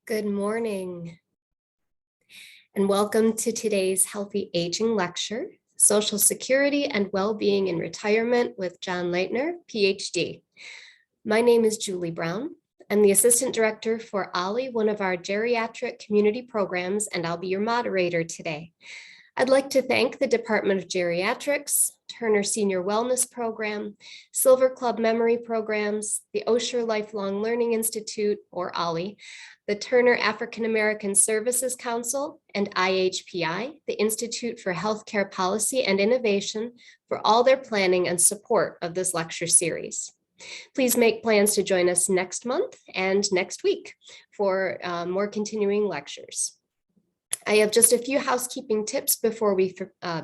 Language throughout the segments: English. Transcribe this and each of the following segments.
Good morning, and welcome to today's Healthy Aging Lecture, Social Security and Well-Being in Retirement with John Leitner, PhD. My name is Julie Brown. I'm the Assistant Director for OLLI, one of our geriatric community programs, and I'll be your moderator today. I'd like to thank the Department of Geriatrics, Turner Senior Wellness Program, Silver Club Memory Programs, the Osher Lifelong Learning Institute, or OLLI, the Turner African American Services Council, and IHPI, the Institute for Healthcare Policy and Innovation, for all their planning and support of this lecture series. Please make plans to join us next month and next week for more continuing lectures. I have just a few housekeeping tips before we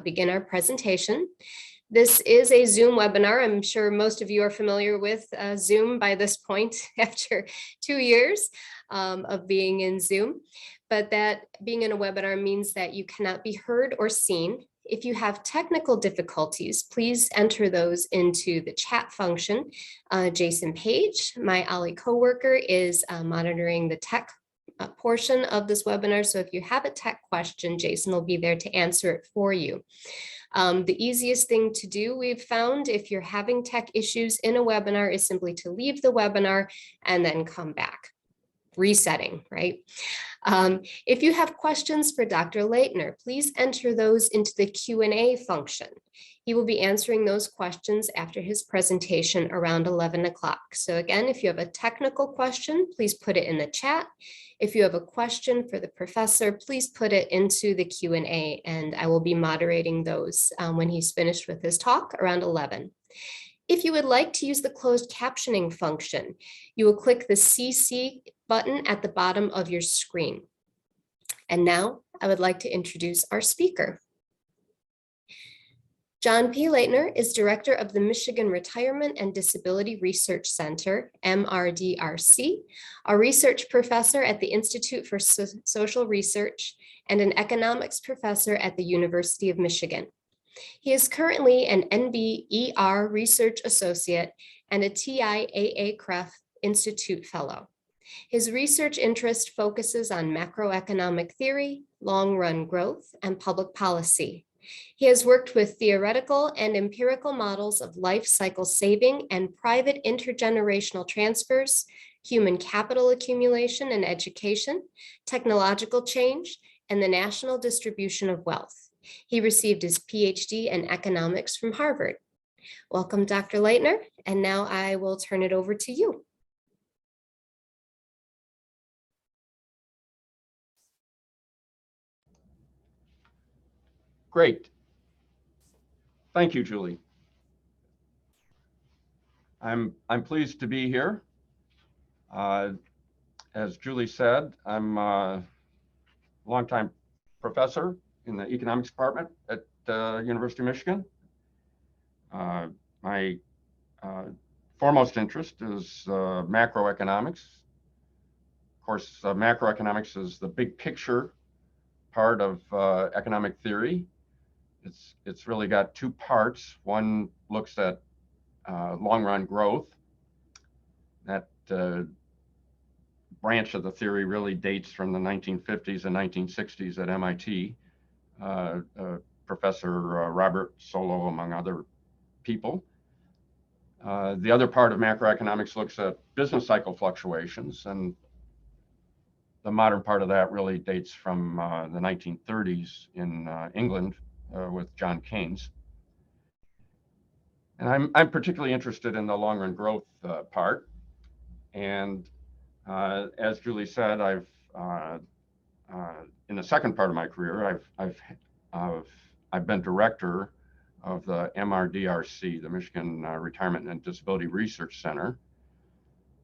begin our presentation. This is a Zoom webinar. I'm sure most of you are familiar with Zoom by this point after 2 years of being in Zoom. But that being in a webinar means that you cannot be heard or seen. If you have technical difficulties, please enter those into the chat function. Jason Page, my OLLI coworker, is monitoring the tech portion of this webinar. So if you have a tech question, Jason will be there to answer it for you. The easiest thing to do, we've found, if you're having tech issues in a webinar, is simply to leave the webinar and then come back. Resetting, right? If you have questions for Dr. Leitner, please enter those into the Q&A function. He will be answering those questions after his presentation around 11 o'clock. So again, if you have a technical question, please put it in the chat. If you have a question for the professor, please put it into the Q&A, and I will be moderating those when he's finished with his talk around 11. If you would like to use the closed captioning function, you will click the CC button at the bottom of your screen. And now I would like to introduce our speaker. John P. Leitner is Director of the Michigan Retirement and Disability Research Center, MRDRC, a research professor at the Institute for Social Research, and an economics professor at the University of Michigan. He is currently an NBER Research Associate and a TIAA-CREF Institute Fellow. His research interest focuses on macroeconomic theory, long-run growth, and public policy. He has worked with theoretical and empirical models of life cycle saving and private intergenerational transfers, human capital accumulation and education, technological change, and the national distribution of wealth. He received his PhD in economics from Harvard. Welcome, Dr. Leitner, and now I will turn it over to you. Great. Thank you, Julie. I'm pleased to be here. As Julie said, I'm a longtime professor in the economics department at University of Michigan. My foremost interest is macroeconomics. Of course, macroeconomics is the big picture part of economic theory. It's really got two parts. One looks at long-run growth. That branch of the theory really dates from the 1950s and 1960s at MIT. Professor Robert Solow, among other people. The other part of macroeconomics looks at business cycle fluctuations, and the modern part of that really dates from the 1930s in England with John Keynes. And I'm particularly interested in the long-run growth part. And as Julie said, I've in the second part of my career, I've been director of the MRDRC, the Michigan Retirement and Disability Research Center,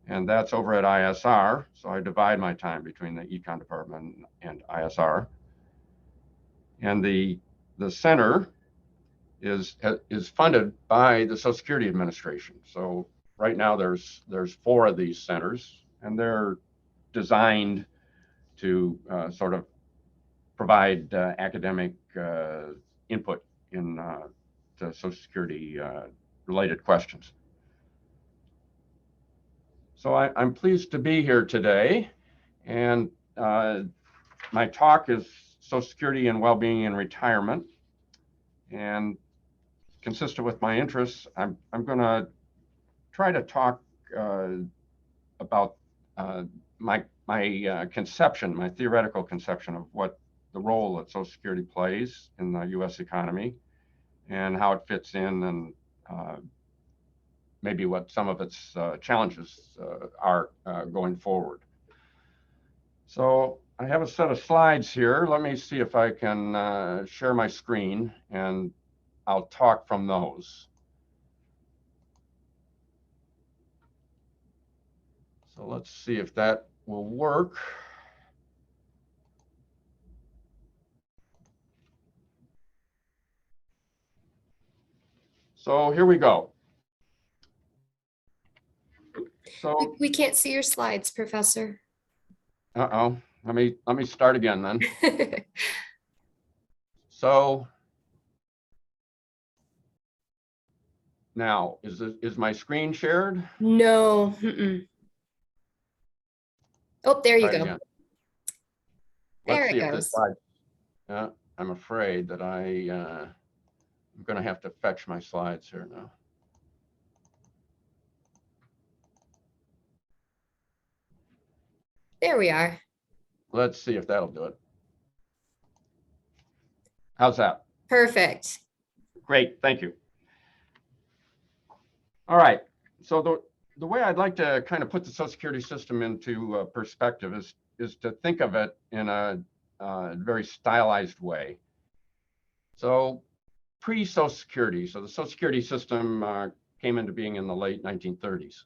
and that's over at ISR. So I divide my time between the econ department and ISR. And the center is funded by the Social Security Administration. So right now there's 4 of these centers, and they're designed to sort of provide academic input in to Social Security related questions. So I'm pleased to be here today, and my talk is Social Security and Well-Being in Retirement, and consistent with my interests, I'm going to try to talk about my conception, my theoretical conception of what the role that Social Security plays in the U.S. economy and how it fits in, and maybe what some of its challenges are going forward. So I have a set of slides here. Let me see if I can share my screen, and I'll talk from those. So let's see if that will work. So here we go. So We can't see your slides, Professor. uh-oh, let me start again then. So now is my screen shared? No. Oh, there you Try it go. again. There Let's see it if this goes. slide. I'm afraid that I'm going to have to fetch my slides here now. There we are. Let's see if that'll do it. How's that? Perfect. Great, thank you. All right, so the way I'd like to kind of put the Social Security system into perspective is to think of it in a very stylized way. So pre-Social Security, so the Social Security system came into being in the late 1930s.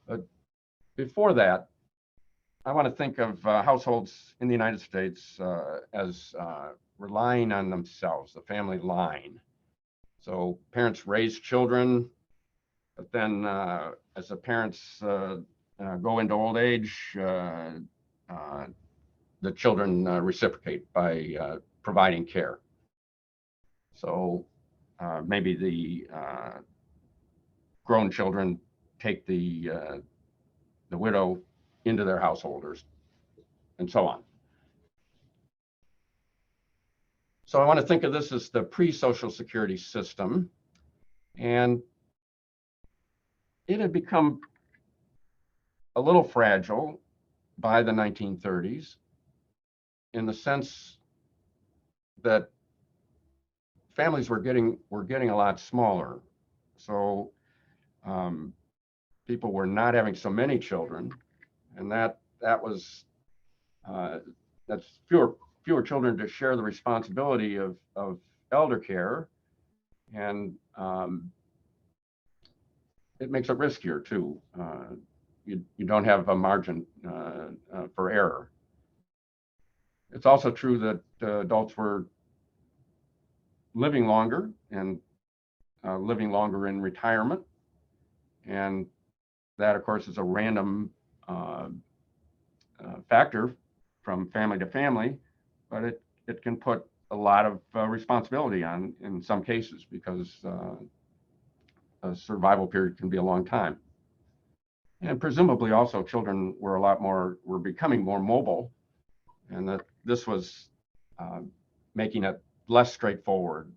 But before that, I want to think of households in the United States as relying on themselves, the family line. So parents raise children, but then as the parents go into old age, the children reciprocate by providing care. So maybe the grown children take the widow into their householders, and so on. So I want to think of this as the pre-Social Security system, and it had become a little fragile by the 1930s in the sense that families were getting a lot smaller. So people were not having so many children, and that's fewer children to share the responsibility of elder care, and it makes it riskier too. You don't have a margin for error. It's also true that adults were living longer and living longer in retirement, and that, of course, is a random factor from family to family, but it can put a lot of responsibility on in some cases, because a survival period can be a long time. And presumably also children were becoming more mobile, and that this was making it less straightforward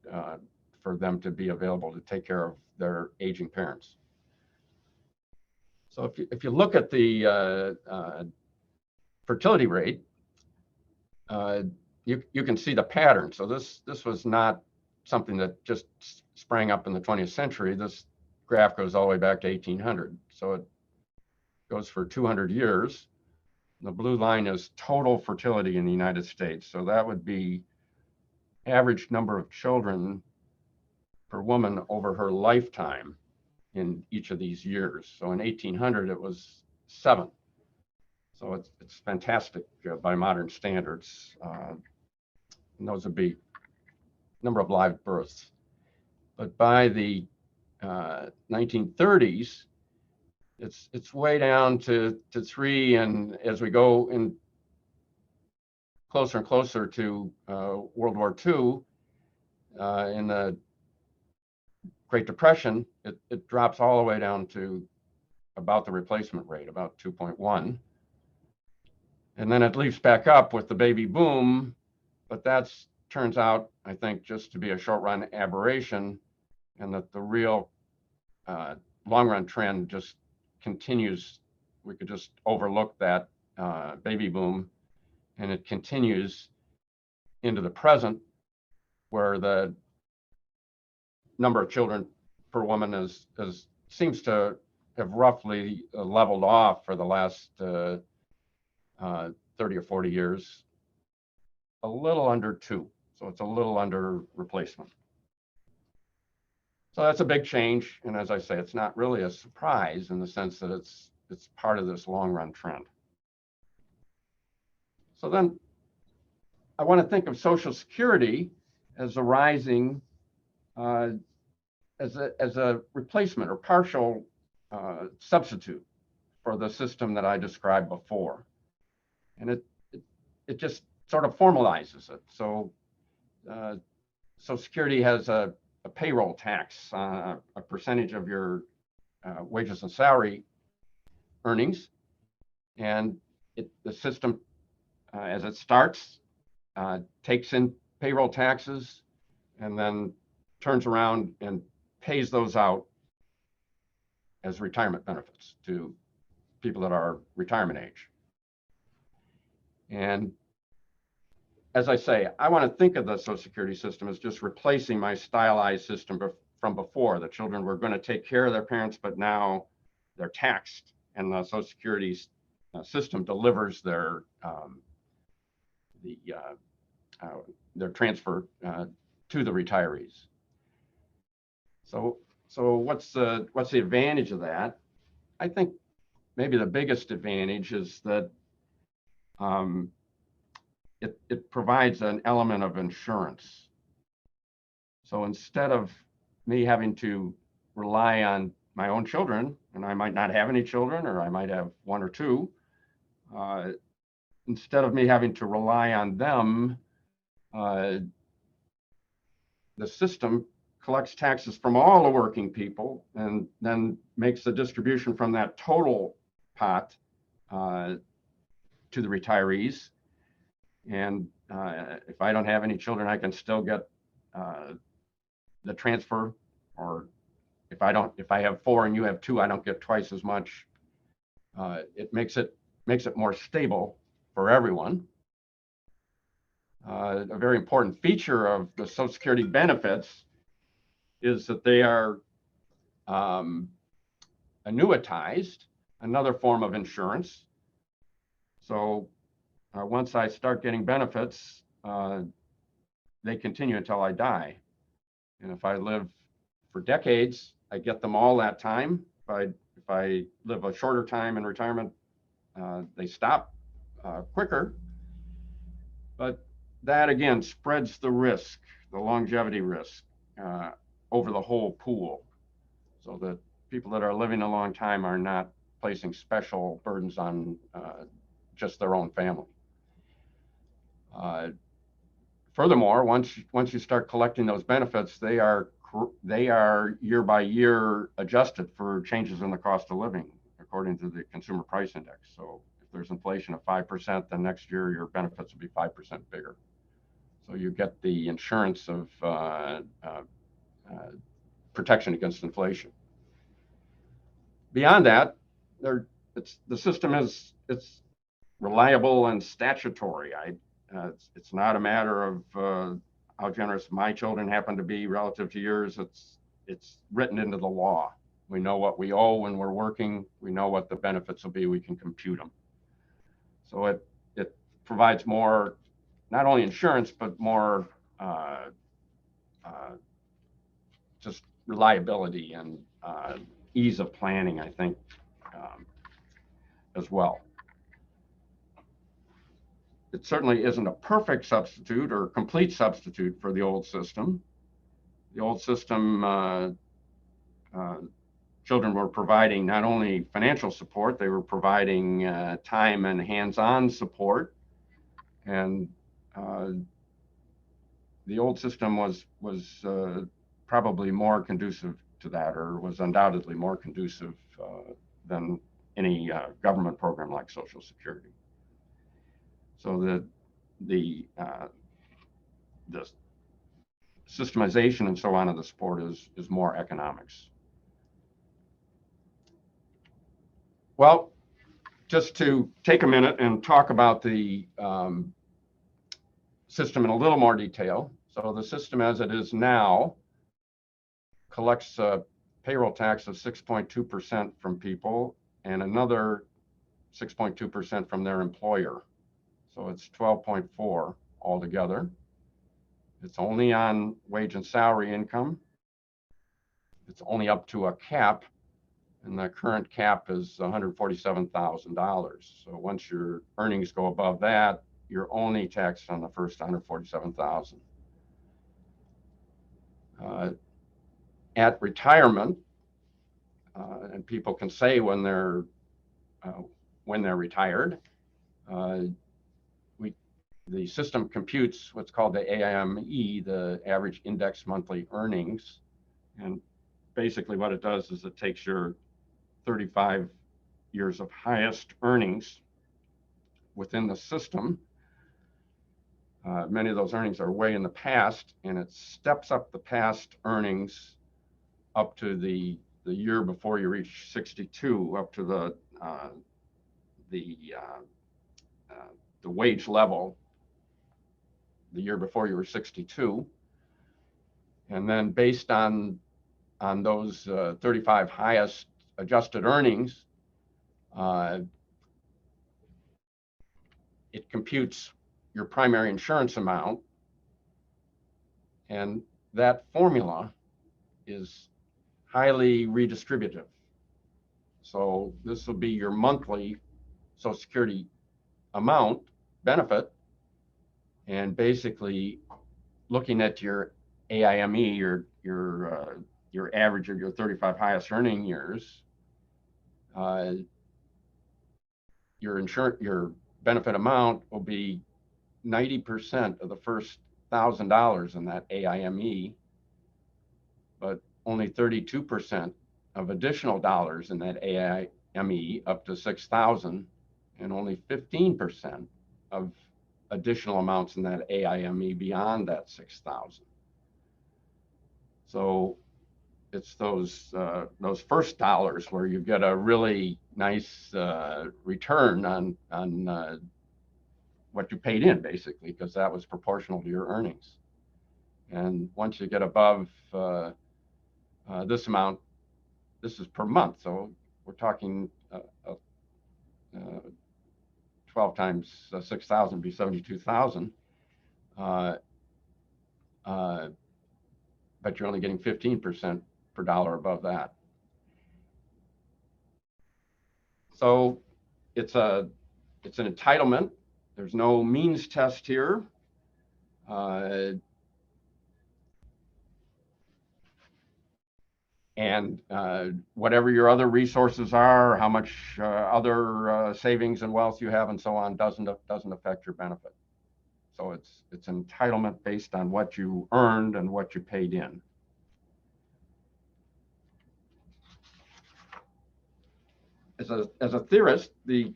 for them to be available to take care of their aging parents. So if you look at the fertility rate, you can see the pattern. So this was not something that just sprang up in the 20th century. This graph goes all the way back to 1800. So it goes for 200 years. The blue line is total fertility in the United States. So that would be average number of children per woman over her lifetime in each of these years. So in 1800, it was 7. So it's fantastic by modern standards. And those would be number of live births. But by the 1930s, it's way down to 3, and as we go in closer and closer to World War II, in the Great Depression, it drops all the way down to about the replacement rate, about 2.1. And then it leaps back up with the baby boom, but that's turns out, I think, just to be a short run aberration, and that the real long run trend just continues. We could just overlook that baby boom, and it continues into the present, where the number of children per woman seems to have roughly leveled off for the last 30 or 40 years, a little under 2. So it's a little under replacement. So that's a big change. And as I say, it's not really a surprise in the sense that it's part of this long run trend. So then I want to think of Social Security as arising as a replacement or partial substitute for the system that I described before. And it just sort of formalizes it. So Social Security has a payroll tax, a percentage of your wages and salary earnings. And the system, as it starts, takes in payroll taxes and then turns around and pays those out as retirement benefits to people that are retirement age. And as I say, I want to think of the Social Security system as just replacing my stylized system from before. The children were going to take care of their parents, but now they're taxed, and the Social Security system delivers their transfer to the retirees. So what's the advantage of that? I think maybe the biggest advantage is that it provides an element of insurance. So instead of me having to rely on my own children, and I might not have any children, or I might have 1 or 2, instead of me having to rely on them, the system collects taxes from all the working people and then makes the distribution from that total pot to the retirees. And if I don't have any children, I can still get the transfer. Or if I have 4 and you have 2, I don't get twice as much. It makes it more stable for everyone. A very important feature of the Social Security benefits is that they are annuitized, another form of insurance. So once I start getting benefits, they continue until I die. And if I live for decades, I get them all that time. If I live a shorter time in retirement, they stop quicker. But that again spreads the risk, the longevity risk, over the whole pool, so that people that are living a long time are not placing special burdens on just their own family. Furthermore, once you start collecting those benefits, they are year by year adjusted for changes in the cost of living according to the Consumer Price Index. So if there's inflation of 5%, then next year your benefits will be 5% bigger. So you get the insurance of protection against inflation. Beyond that, the system it's reliable and statutory. It's not a matter of how generous my children happen to be relative to yours. It's written into the law. We know what we owe when we're working. We know what the benefits will be. We can compute them. So it provides more, not only insurance, but more just reliability and ease of planning, I think, as well. It certainly isn't a perfect substitute or complete substitute for the old system. The old system, children were providing not only financial support, they were providing time and hands-on support. And the old system was probably more conducive to that, or was undoubtedly more conducive than any government program like Social Security. so that the systemization and so on of the sport is more economics. Well, just to take a minute and talk about the system in a little more detail. So the system as it is now collects a payroll tax of 6.2% from people and another 6.2% from their employer. So it's 12.4 altogether. It's only on wage and salary income. It's only up to a cap, and the current cap is $147,000. So once your earnings go above that, you're only taxed on the first 147,000. At retirement, and people can say when they're retired, the system computes what's called the AIME, the average index monthly earnings, and basically what it does is it takes your 35 years of highest earnings within the system. Many of those earnings are way in the past, and it steps up the past earnings up to the year before you reach 62, up to the wage level the year before you were 62. And then based on those 35 highest adjusted earnings, it computes your primary insurance amount, and that formula is highly redistributive. So this will be your monthly Social Security amount benefit, and basically looking at your AIME, your average of your 35 highest earning years, your benefit amount will be 90% of the first $1,000 in that AIME, but only 32% of additional dollars in that AIME up to 6,000, and only 15% of additional amounts in that AIME beyond that 6,000. So it's those first dollars where you get a really nice return on what you paid in, basically, because that was proportional to your earnings. And once you get above this amount, this is per month, so we're talking 12 times 6,000 be 72,000, but you're only getting 15% per dollar above that. So it's an entitlement. There's no means test here. And whatever your other resources are, how much other savings and wealth you have and so on doesn't affect your benefit. So it's entitlement based on what you earned and what you paid in. As a theorist, the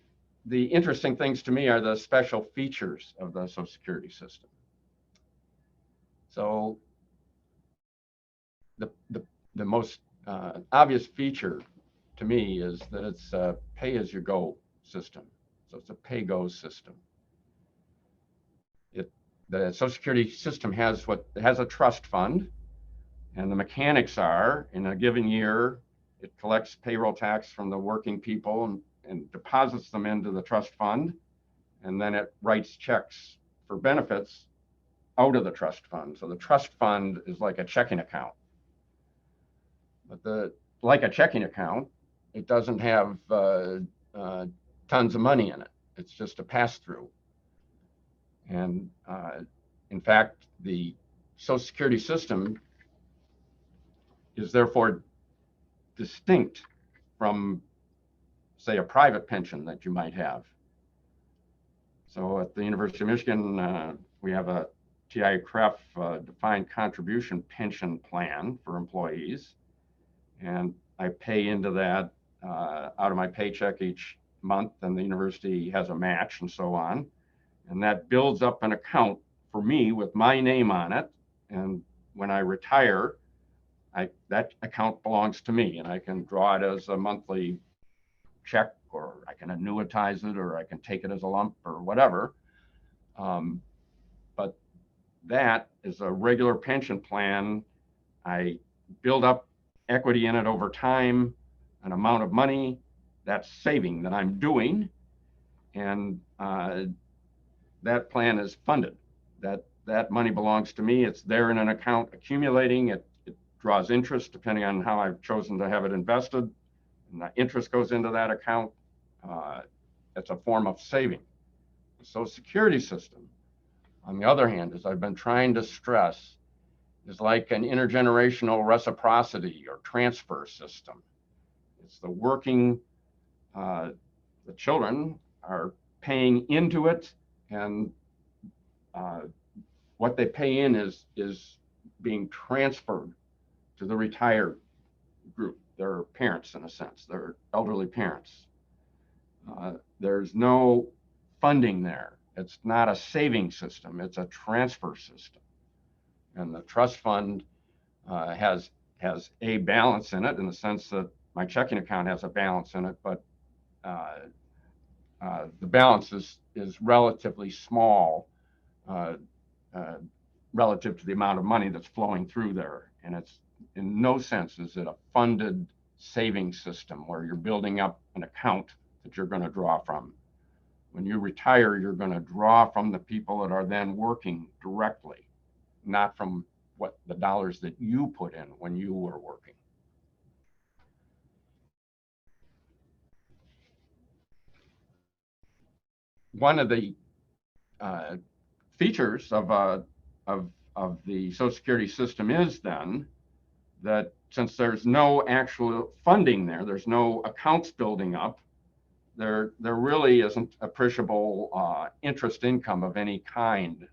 interesting things to me are the special features of the Social Security system. So the most obvious feature to me is that it's a pay-as-you-go system. So it's a pay-go system. The Social Security system has a trust fund, and the mechanics are, in a given year, it collects payroll tax from the working people and deposits them into the trust fund, and then it writes checks for benefits out of the trust fund. So the trust fund is like a checking account. But like a checking account, it doesn't have tons of money in it. It's just a pass-through. And in fact, the Social Security system is therefore distinct from, say, a private pension that you might have. So at the University of Michigan, we have a TI-CREF defined contribution pension plan for employees. And I pay into that out of my paycheck each month, and the university has a match and so on. And that builds up an account for me with my name on it. And when I retire, that account belongs to me, and I can draw it as a monthly check, or I can annuitize it, or I can take it as a lump or whatever. But that is a regular pension plan. I build up equity in it over time, an amount of money, that's saving that I'm doing, and that plan is funded. That money belongs to me. It's there in an account accumulating. It draws interest depending on how I've chosen to have it invested. And the interest goes into that account. It's a form of saving. The Social Security system, on the other hand, as I've been trying to stress, is like an intergenerational reciprocity or transfer system. It's the working, the children are paying into it, and what they pay in is being transferred to the retired group, their parents in a sense, their elderly parents. There's no funding there. It's not a saving system, it's a transfer system. And the trust fund has a balance in it in the sense that my checking account has a balance in it, but the balance is relatively small relative to the amount of money that's flowing through there. And it's in no sense is it a funded saving system where you're building up an account that you're going to draw from. When you retire, you're going to draw from the people that are then working directly, not from what the dollars that you put in when you were working. One of the features of the Social Security system is then that since there's no actual funding there, there's no accounts building up, there really isn't appreciable interest income of any kind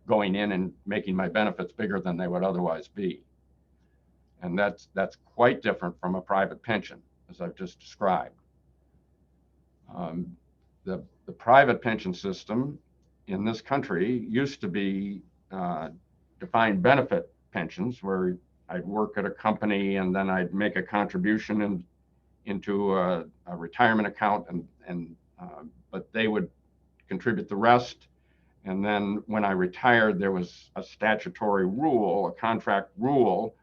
going in and making my benefits bigger than they would otherwise be. And that's quite different from a private pension, as I've just described. The private pension system in this country used to be defined benefit pensions, where I'd work at a company and then I'd make a contribution into a retirement account, but they would contribute the rest. And then when I retired, there was a statutory rule, a contract rule,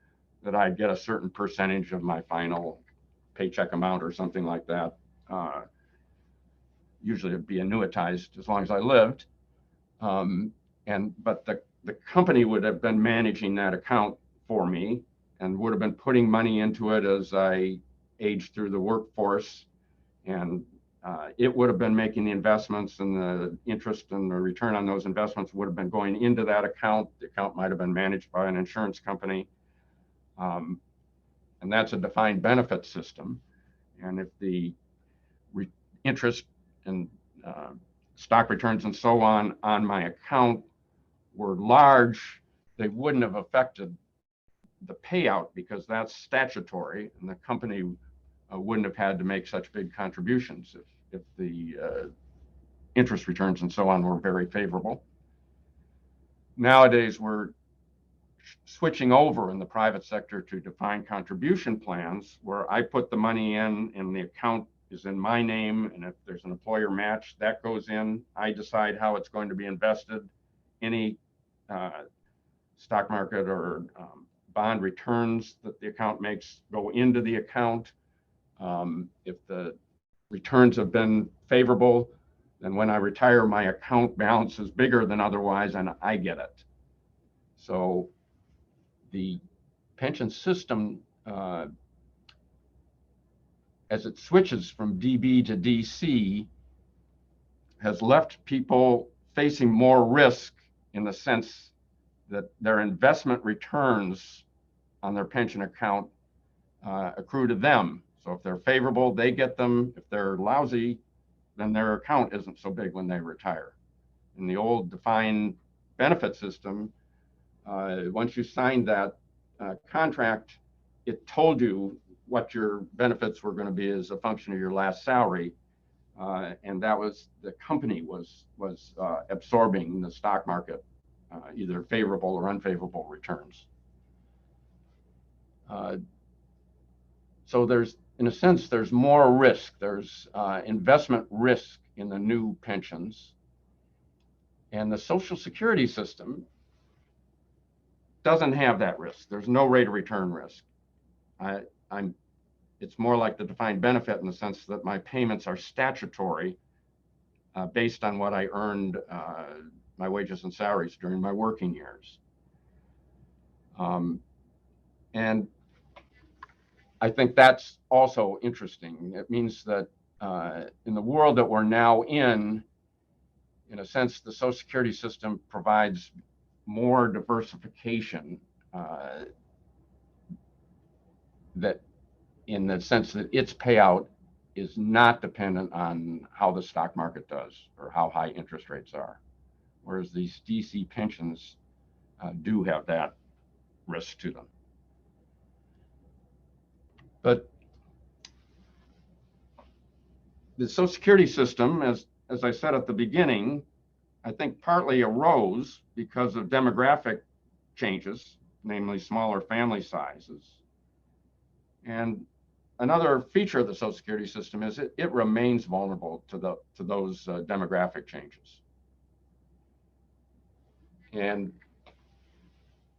that I'd get a certain percentage of my final paycheck amount or something like that. Usually it'd be annuitized as long as I lived. But the company would have been managing that account for me and would have been putting money into it as I aged through the workforce. And it would have been making the investments, and the interest and the return on those investments would have been going into that account. The account might have been managed by an insurance company. And that's a defined benefit system. And if the interest and stock returns and so on my account were large, they wouldn't have affected the payout because that's statutory, and the company wouldn't have had to make such big contributions if the interest returns and so on were very favorable. Nowadays, we're switching over in the private sector to defined contribution plans where I put the money in and the account is in my name, and if there's an employer match, that goes in. I decide how it's going to be invested. Any stock market or bond returns that the account makes go into the account. If the returns have been favorable, then when I retire, my account balance is bigger than otherwise, and I get it. So the pension system, as it switches from DB to DC, has left people facing more risk in the sense that their investment returns on their pension account accrue to them. So if they're favorable, they get them. If they're lousy, then their account isn't so big when they retire. In the old defined benefit system, once you signed that contract, it told you what your benefits were going to be as a function of your last salary. and that was the company was absorbing the stock market, either favorable or unfavorable returns. So there's, in a sense, there's more risk. There's investment risk in the new pensions. And the Social Security system doesn't have that risk. There's no rate of return risk. It's more like the defined benefit in the sense that my payments are statutory based on what I earned, my wages and salaries during my working years. And I think that's also interesting. It means that in the world that we're now in a sense, the Social Security system provides more diversification that in the sense that its payout is not dependent on how the stock market does or how high interest rates are. Whereas these DC pensions do have that risk to them. But the Social Security system, as I said at the beginning, I think partly arose because of demographic changes, namely smaller family sizes. And another feature of the Social Security system is it remains vulnerable to those demographic changes. And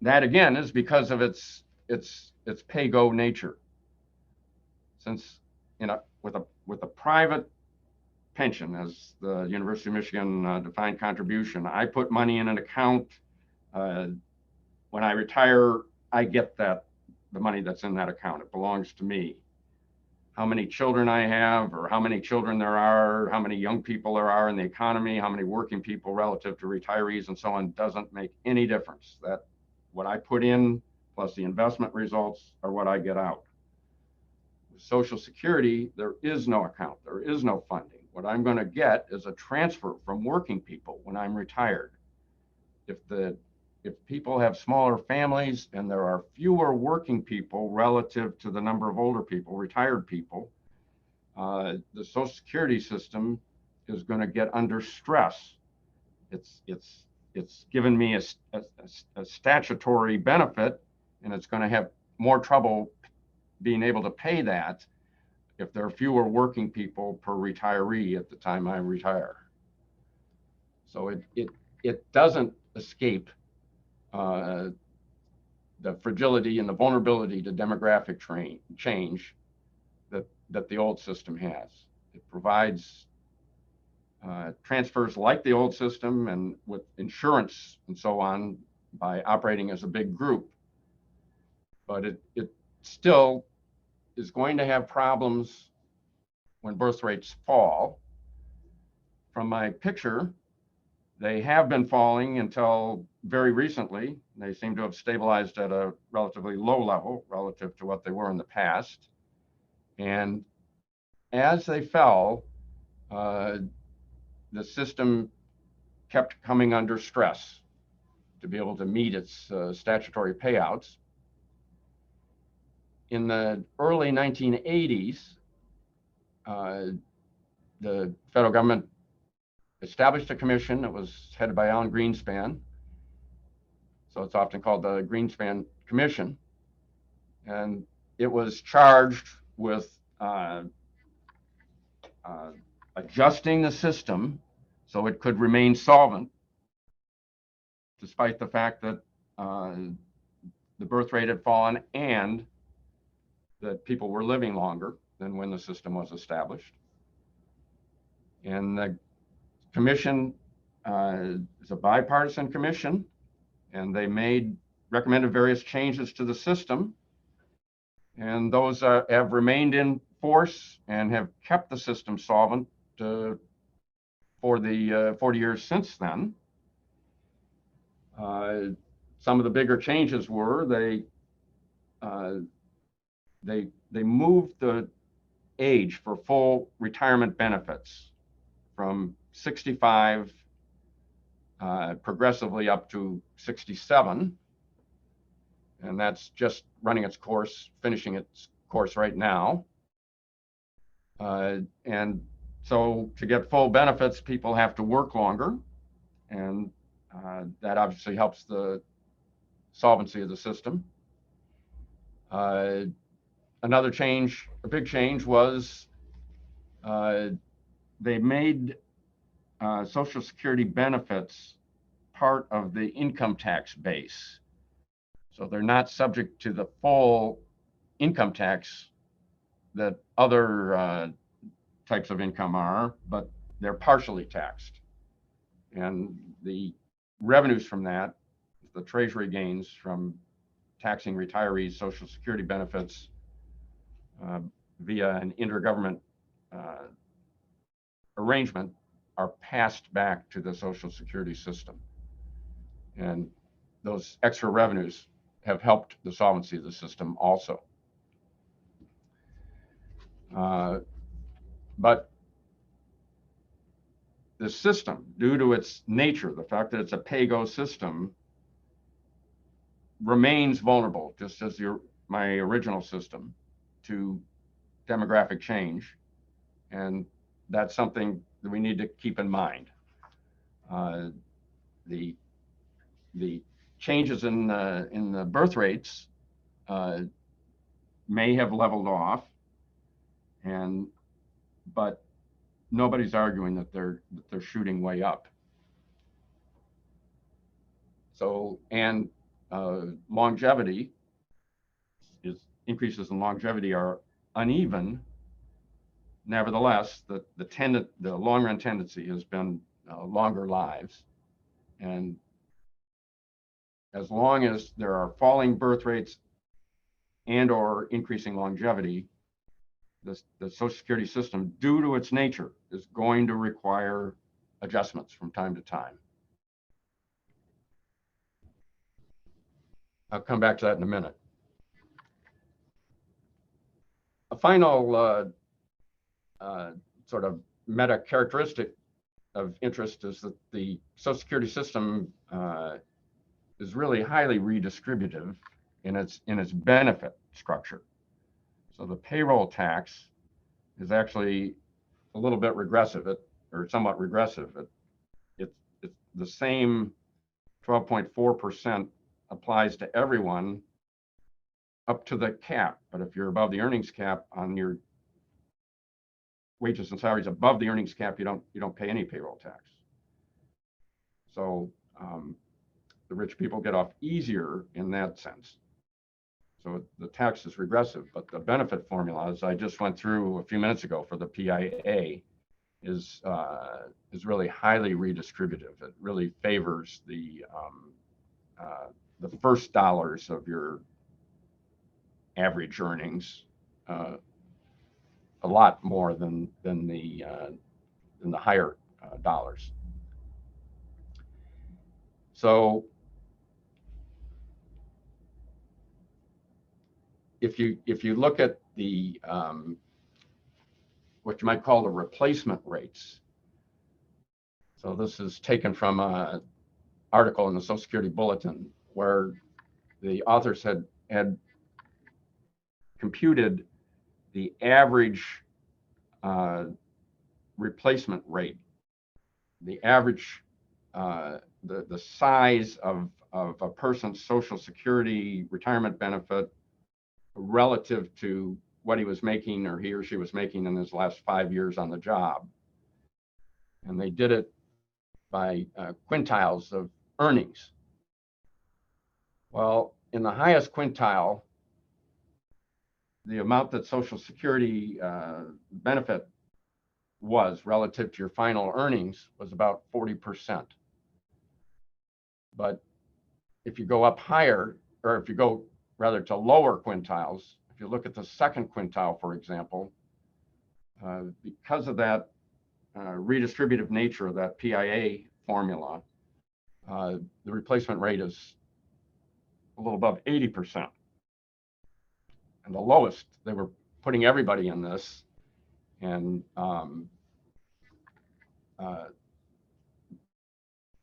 that again is because of its pay-go nature. Since with a private pension, as the University of Michigan defined contribution, I put money in an account. When I retire, I get the money that's in that account. It belongs to me. How many children I have, or how many children there are, how many young people there are in the economy, how many working people relative to retirees and so on, doesn't make any difference. That what I put in plus the investment results are what I get out. With Social Security, there is no account, there is no funding. What I'm going to get is a transfer from working people when I'm retired. If people have smaller families and there are fewer working people relative to the number of older people, retired people, the Social Security system is going to get under stress. It's given me a statutory benefit, and it's going to have more trouble being able to pay that if there are fewer working people per retiree at the time I retire. So it doesn't escape the fragility and the vulnerability to demographic change that the old system has. It provides transfers like the old system and with insurance and so on by operating as a big group. But it still is going to have problems when birth rates fall. From my picture, they have been falling until very recently. They seem to have stabilized at a relatively low level relative to what they were in the past. And as they fell, the system kept coming under stress to be able to meet its statutory payouts. In the early 1980s, the federal government established a commission that was headed by Alan Greenspan. So it's often called the Greenspan Commission. And it was charged with adjusting the system so it could remain solvent, despite the fact that the birth rate had fallen and that people were living longer than when the system was established. And the commission is a bipartisan commission, and they recommended various changes to the system. And those have remained in force and have kept the system solvent for the 40 years since then. Some of the bigger changes were they moved the age for full retirement benefits from 65 progressively up to 67. And that's just running its course, finishing its course right now. And So to get full benefits, people have to work longer, and that obviously helps the solvency of the system. Another change, a big change, was they made Social Security benefits part of the income tax base. So they're not subject to the full income tax that other types of income are, but they're partially taxed. And the revenues from that, the Treasury gains from taxing retirees' Social Security benefits via an intergovernment arrangement, are passed back to the Social Security system. And those extra revenues have helped the solvency of the system also. But the system, due to its nature, the fact that it's a pay-go system, remains vulnerable, just as my original system, to demographic change. And that's something that we need to keep in mind. The changes in the birth rates may have leveled off, but nobody's arguing that they're shooting way up. So, and longevity increases in longevity are uneven. Nevertheless, the long run tendency has been longer lives, and as long as there are falling birth rates and or increasing longevity, the Social Security system, due to its nature, is going to require adjustments from time to time. I'll come back to that in a minute. A final sort of meta characteristic of interest is that the Social Security system is really highly redistributive in its benefit structure. So the payroll tax is actually a little bit regressive, or somewhat regressive. It's the same 12.4% applies to everyone up to the cap. But if you're above the earnings cap on your wages and salaries above the earnings cap, you don't pay any payroll tax. So the rich people get off easier in that sense. So the tax is regressive, but the benefit formula, as I just went through a few minutes ago for the PIA, is really highly redistributive. It really favors the first dollars of your average earnings a lot more than the higher dollars. So if you look at the what you might call the replacement rates, so this is taken from an article in the Social Security Bulletin where the authors had computed the average replacement rate, the average the size of a person's Social Security retirement benefit relative to what he was making, or he or she was making, in his last 5 years on the job. And they did it by quintiles of earnings. Well, in the highest quintile, the amount that Social Security benefit was relative to your final earnings was about 40%. But if you go up higher, or if you go rather to lower quintiles, if you look at the second quintile, for example, because of that redistributive nature of that PIA formula, the replacement rate is a little above 80%. And the lowest, they were putting everybody in this, and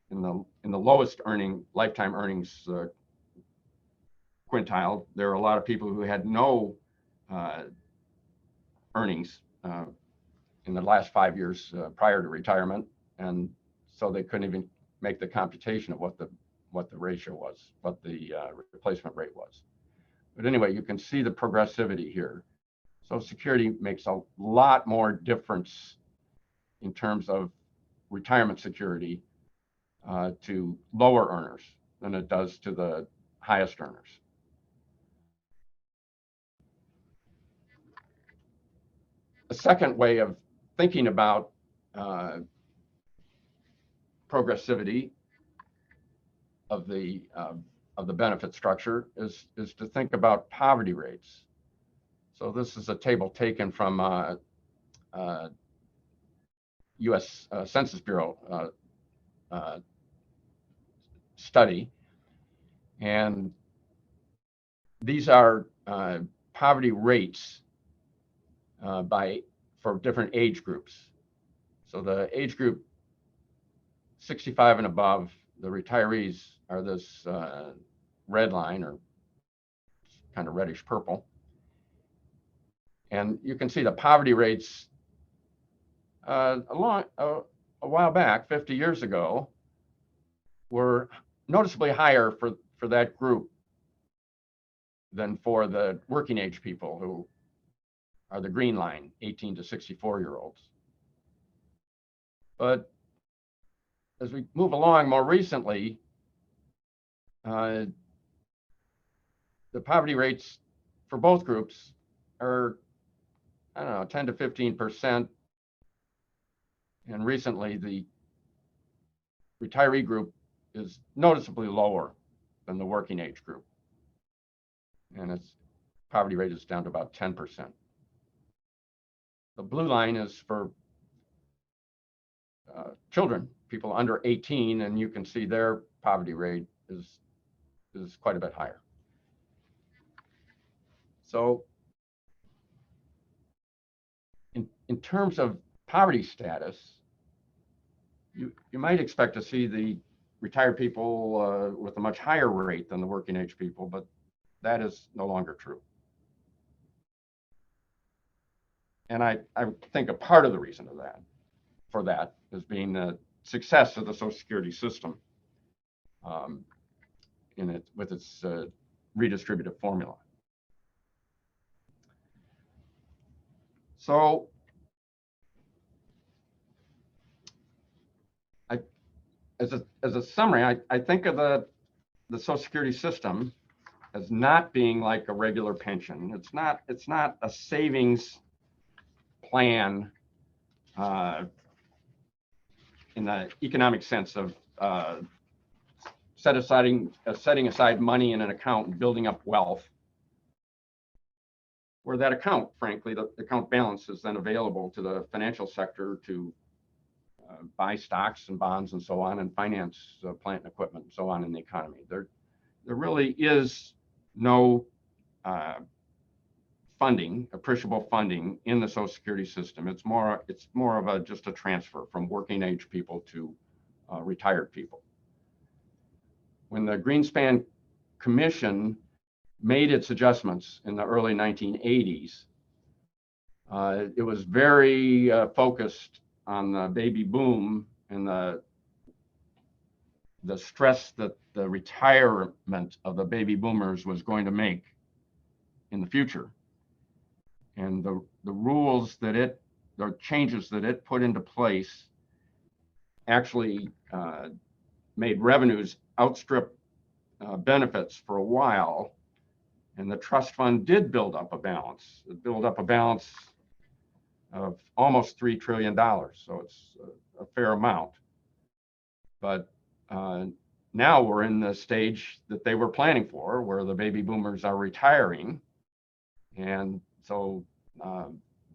in the lowest lifetime earnings quintile, there are a lot of people who had no earnings in the last 5 years prior to retirement, and so they couldn't even make the computation of what the ratio was, what the replacement rate was. But anyway, you can see the progressivity here. Social Security makes a lot more difference in terms of retirement security to lower earners than it does to the highest earners. A second way of thinking about progressivity of the benefit structure is to think about poverty rates. So this is a table taken from U.S. Census Bureau study, and these are poverty rates for different age groups. So the age group 65 and above, the retirees are this red line, or kind of reddish purple. And you can see the poverty rates a while back, 50 years ago, were noticeably higher for that group than for the working age people, who are the green line, 18 to 64-year-olds. But as we move along more recently, the poverty rates for both groups are, I don't know, 10 to 15%. And recently, the retiree group is noticeably lower than the working age group. And its poverty rate is down to about 10%. The blue line is for children, people under 18, and you can see their poverty rate is quite a bit higher. So in terms of poverty status, you might expect to see the retired people with a much higher rate than the working age people, but that is no longer true. And I think a part of the reason for that is being the success of the Social Security system with its redistributive formula. So as a summary, I think of the Social Security system as not being like a regular pension. It's not a savings plan in the economic sense of setting aside money in an account and building up wealth, where that account, frankly, the account balance is then available to the financial sector to buy stocks and bonds and so on, and finance plant and equipment and so on in the economy. There really is no funding, appreciable funding in the Social Security system. It's more of just a transfer from working age people to retired people. When the Greenspan Commission made its adjustments in the early 1980s, it was very focused on the baby boom and the stress that the retirement of the baby boomers was going to make in the future. And the rules the changes that it put into place actually made revenues outstrip benefits for a while. And the trust fund did build up a balance. It built up a balance of almost $3 trillion. So it's a fair amount. But now we're in the stage that they were planning for, where the baby boomers are retiring. And so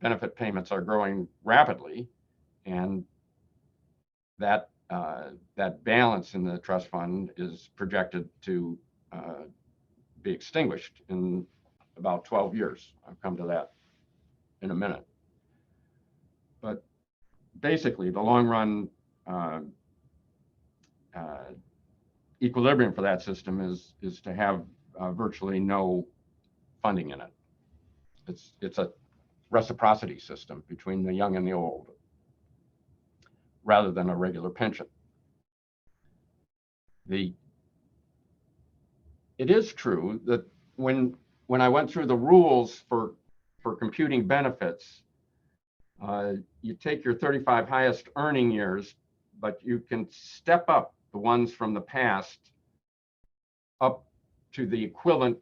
benefit payments are growing rapidly. And that balance in the trust fund is projected to be extinguished in about 12 years. I'll come to that in a minute. But basically, the long run equilibrium for that system is to have virtually no funding in it. It's a reciprocity system between the young and the old, rather than a regular pension. It is true that when I went through the rules for computing benefits, you take your 35 highest earning years, but you can step up the ones from the past up to the equivalent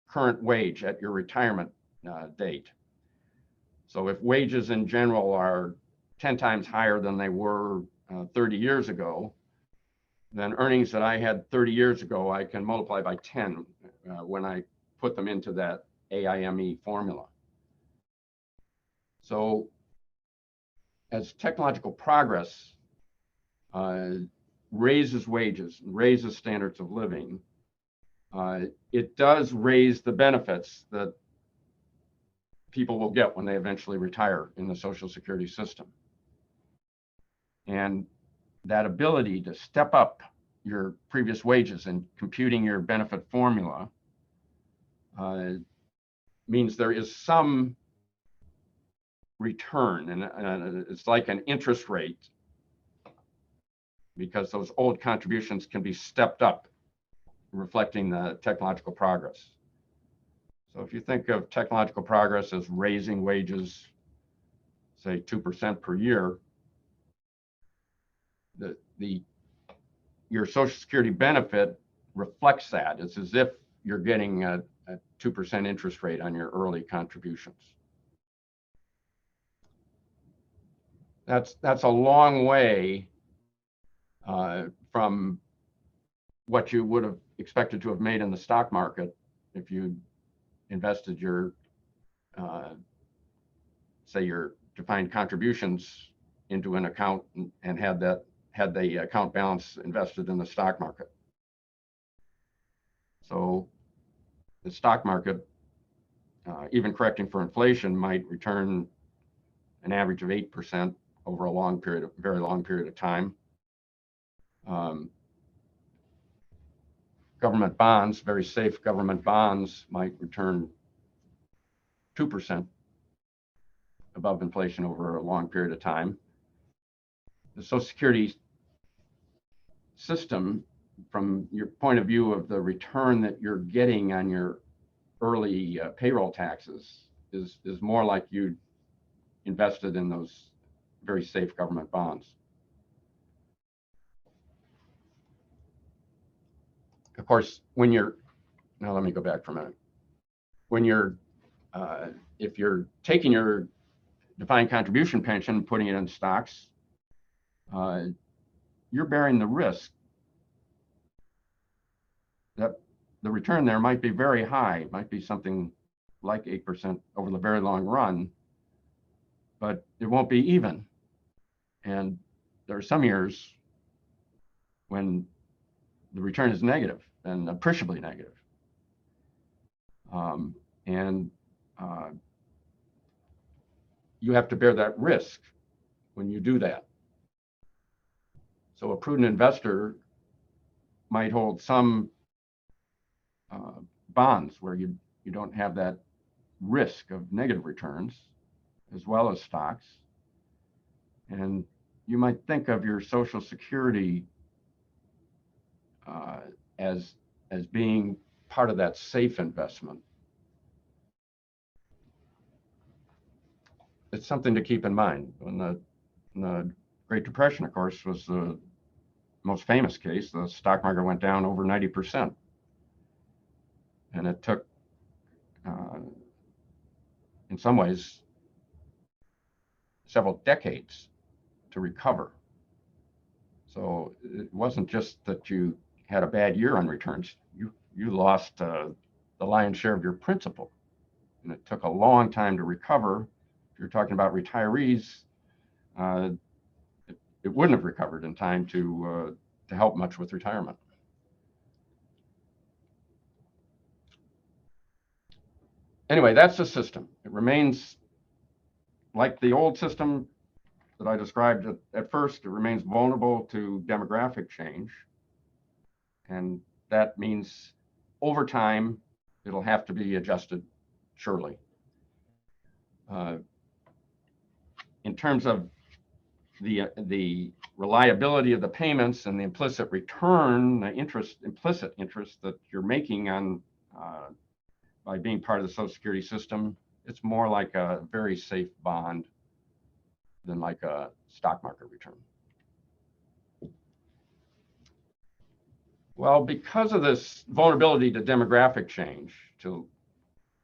current wage at your retirement date. So if wages in general are 10 times higher than they were 30 years ago, then earnings that I had 30 years ago, I can multiply by 10 when I put them into that AIME formula. So as technological progress raises wages, raises standards of living, it does raise the benefits that people will get when they eventually retire in the Social Security system. And that ability to step up your previous wages and computing your benefit formula means there is some return, and it's like an interest rate, because those old contributions can be stepped up, reflecting the technological progress. So if you think of technological progress as raising wages, say 2% per year, your Social Security benefit reflects that. It's as if you're getting a 2% interest rate on your early contributions. That's a long way from what you would have expected to have made in the stock market if you invested your, say, your defined contributions into an account and had the account balance invested in the stock market. So the stock market, even correcting for inflation, might return an average of 8% over a very long period of time. Government bonds, very safe government bonds, might return 2% above inflation over a long period of time. The Social Security system, from your point of view of the return that you're getting on your early payroll taxes, is more like you invested in those very safe government bonds. Of course, now let me go back for a minute. If you're taking your defined contribution pension and putting it in stocks, you're bearing the risk that the return there might be very high, might be something like 8% over the very long run, but it won't be even. And there are some years when the return is negative and appreciably negative. You have to bear that risk when you do that. So a prudent investor might hold some bonds where you don't have that risk of negative returns, as well as stocks. And you might think of your Social Security as being part of that safe investment. It's something to keep in mind. When the Great Depression, of course, was the most famous case. The stock market went down over 90%. And it took, in some ways, several decades to recover. So it wasn't just that you had a bad year on returns. You lost the lion's share of your principal. And it took a long time to recover. If you're talking about retirees, it wouldn't have recovered in time to help much with retirement. Anyway, that's the system. It remains like the old system that I described at first. It remains vulnerable to demographic change. And that means over time, it'll have to be adjusted surely. In terms of the reliability of the payments and the implicit return, the implicit interest that you're making on by being part of the Social Security system, it's more like a very safe bond than like a stock market return. Well, because of this vulnerability to demographic change, to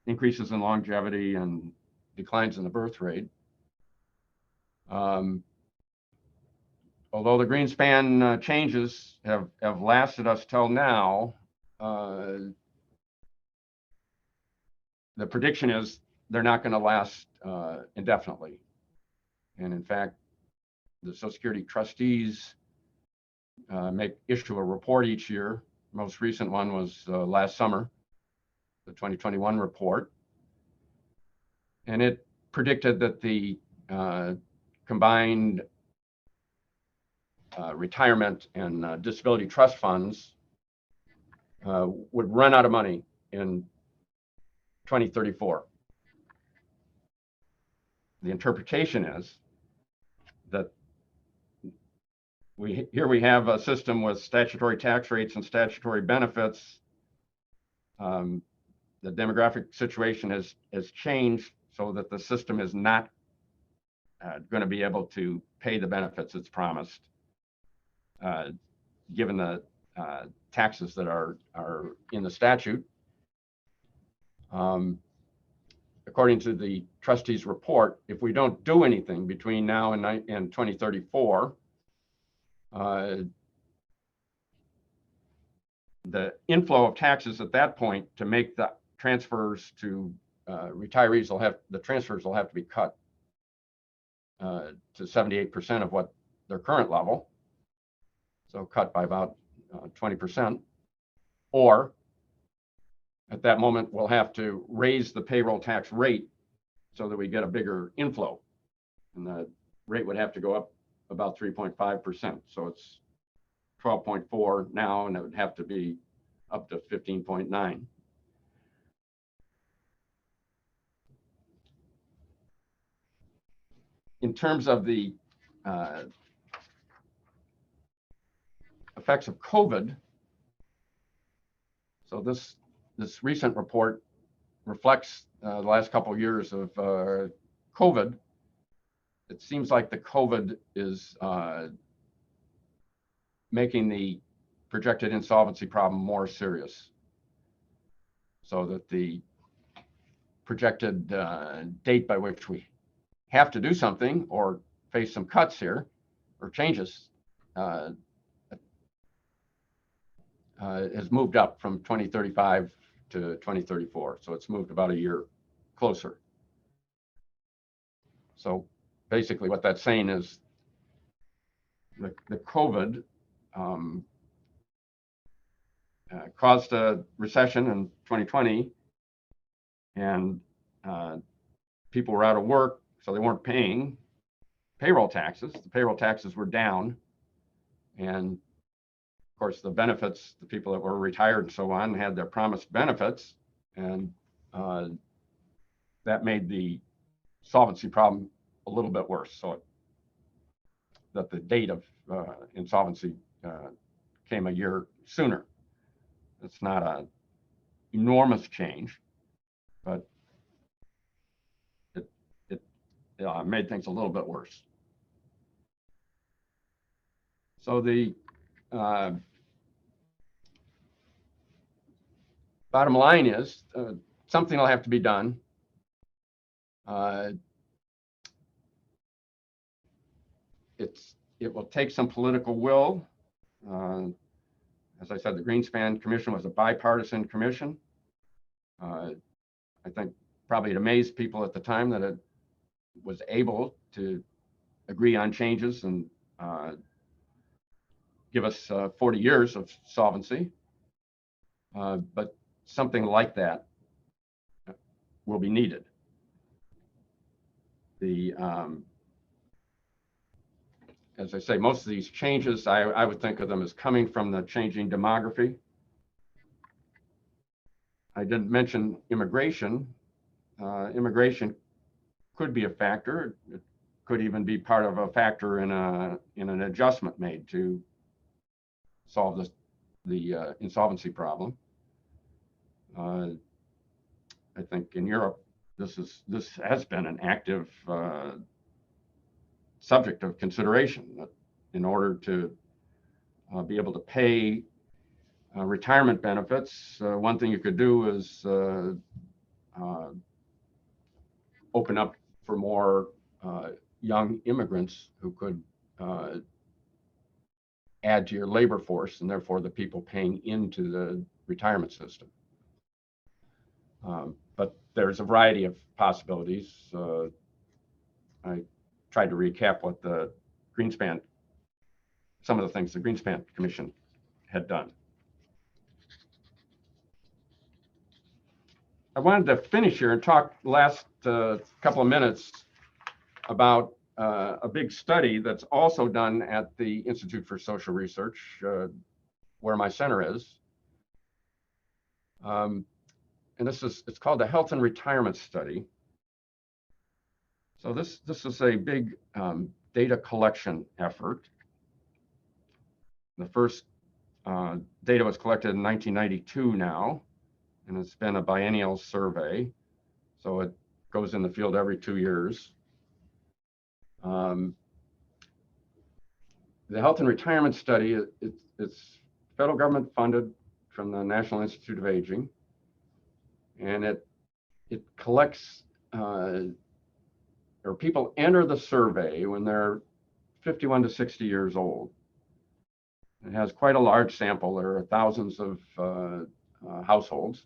increases in longevity and declines in the birth rate, although the Greenspan changes have lasted us till now, the prediction is they're not going to last indefinitely. And in fact, the Social Security trustees issue a report each year. Most recent one was last summer, the 2021 report. And it predicted that the combined retirement and disability trust funds would run out of money in 2034. The interpretation is that here we have a system with statutory tax rates and statutory benefits. The demographic situation has changed so that the system is not going to be able to pay the benefits it's promised, given the taxes that are in the statute. According to the trustees' report, if we don't do anything between now and 2034, the inflow of taxes at that point to make the transfers to retirees the transfers will have to be cut to 78% of what their current level, so cut by about 20%, or at that moment we'll have to raise the payroll tax rate so that we get a bigger inflow, and the rate would have to go up about 3.5%. So it's 12.4 now, and it would have to be up to 15.9. In terms of the effects of COVID, so this recent report reflects the last couple of years of COVID. It seems like the COVID is making the projected insolvency problem more serious, so that the projected date by which we have to do something or face some cuts here or changes has moved up from 2035 to 2034. So it's moved about a year closer. So basically what that's saying is the COVID caused a recession in 2020, and people were out of work, so they weren't paying payroll taxes. The payroll taxes were down, and of course the benefits, the people that were retired and so on had their promised benefits, and that made the solvency problem a little bit worse, so that the date of insolvency came a year sooner. It's not an enormous change, but it made things a little bit worse. So the bottom line is something will have to be done. It will take some political will. As I said, the Greenspan Commission was a bipartisan commission. I think probably it amazed people at the time that it was able to agree on changes and give us 40 years of solvency. But something like that will be needed. As I say, most of these changes, I would think of them as coming from the changing demography. I didn't mention immigration. immigration could be a factor. It could even be part of a factor in an adjustment made to solve the insolvency problem. I think in Europe, this has been an active subject of consideration. That in order to be able to pay retirement benefits, one thing you could do is open up for more young immigrants who could add to your labor force, and therefore the people paying into the retirement system. But there's a variety of possibilities. I tried to recap what the Greenspan, some of the things the Greenspan Commission had done. I wanted to finish here and talk last couple of minutes about a big study that's also done at the Institute for Social Research, where my center is. And it's called the Health and Retirement Study. So this is a big data collection effort. The first data was collected in 1992 now, and it's been a biennial survey. So it goes in the field every 2 years. The Health and Retirement Study, it's federal government funded from the National Institute of Aging, and it collects, or people enter the survey when they're 51 to 60 years old. It has quite a large sample. There are thousands of households,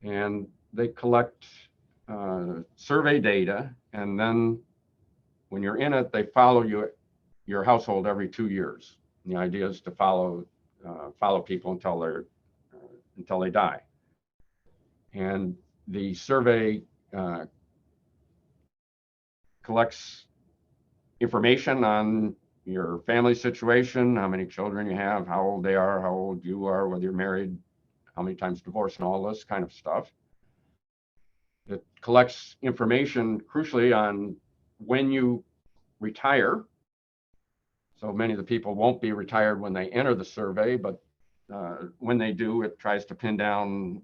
and they collect survey data, and then when you're in it, they follow your household every 2 years. And the idea is to follow people until they die. And the survey collects information on your family situation, how many children you have, how old they are, how old you are, whether you're married, how many times divorced, and all this kind of stuff. It collects information crucially on when you retire. So many of the people won't be retired when they enter the survey, but when they do, it tries to pin down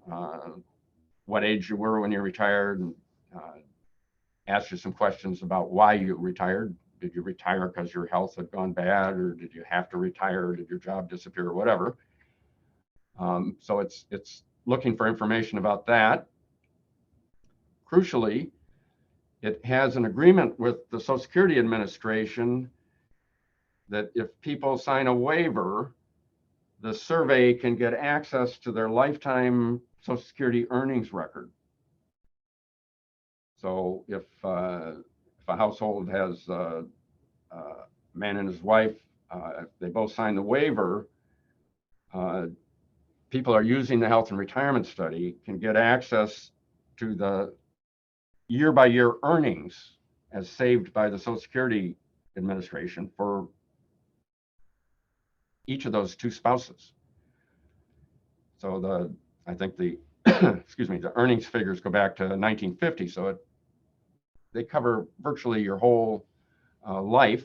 what age you were when you retired, and ask you some questions about why you retired. Did you retire because your health had gone bad, or did you have to retire, or did your job disappear, or whatever? So it's looking for information about that. Crucially, it has an agreement with the Social Security Administration that if people sign a waiver, the survey can get access to their lifetime Social Security earnings record. So if a household has a man and his wife, if they both sign the waiver, people are using the Health and Retirement Study can get access to the year-by-year earnings as saved by the Social Security Administration for each of those two spouses. So I think the excuse me, the earnings figures go back to 1950, so they cover virtually your whole life.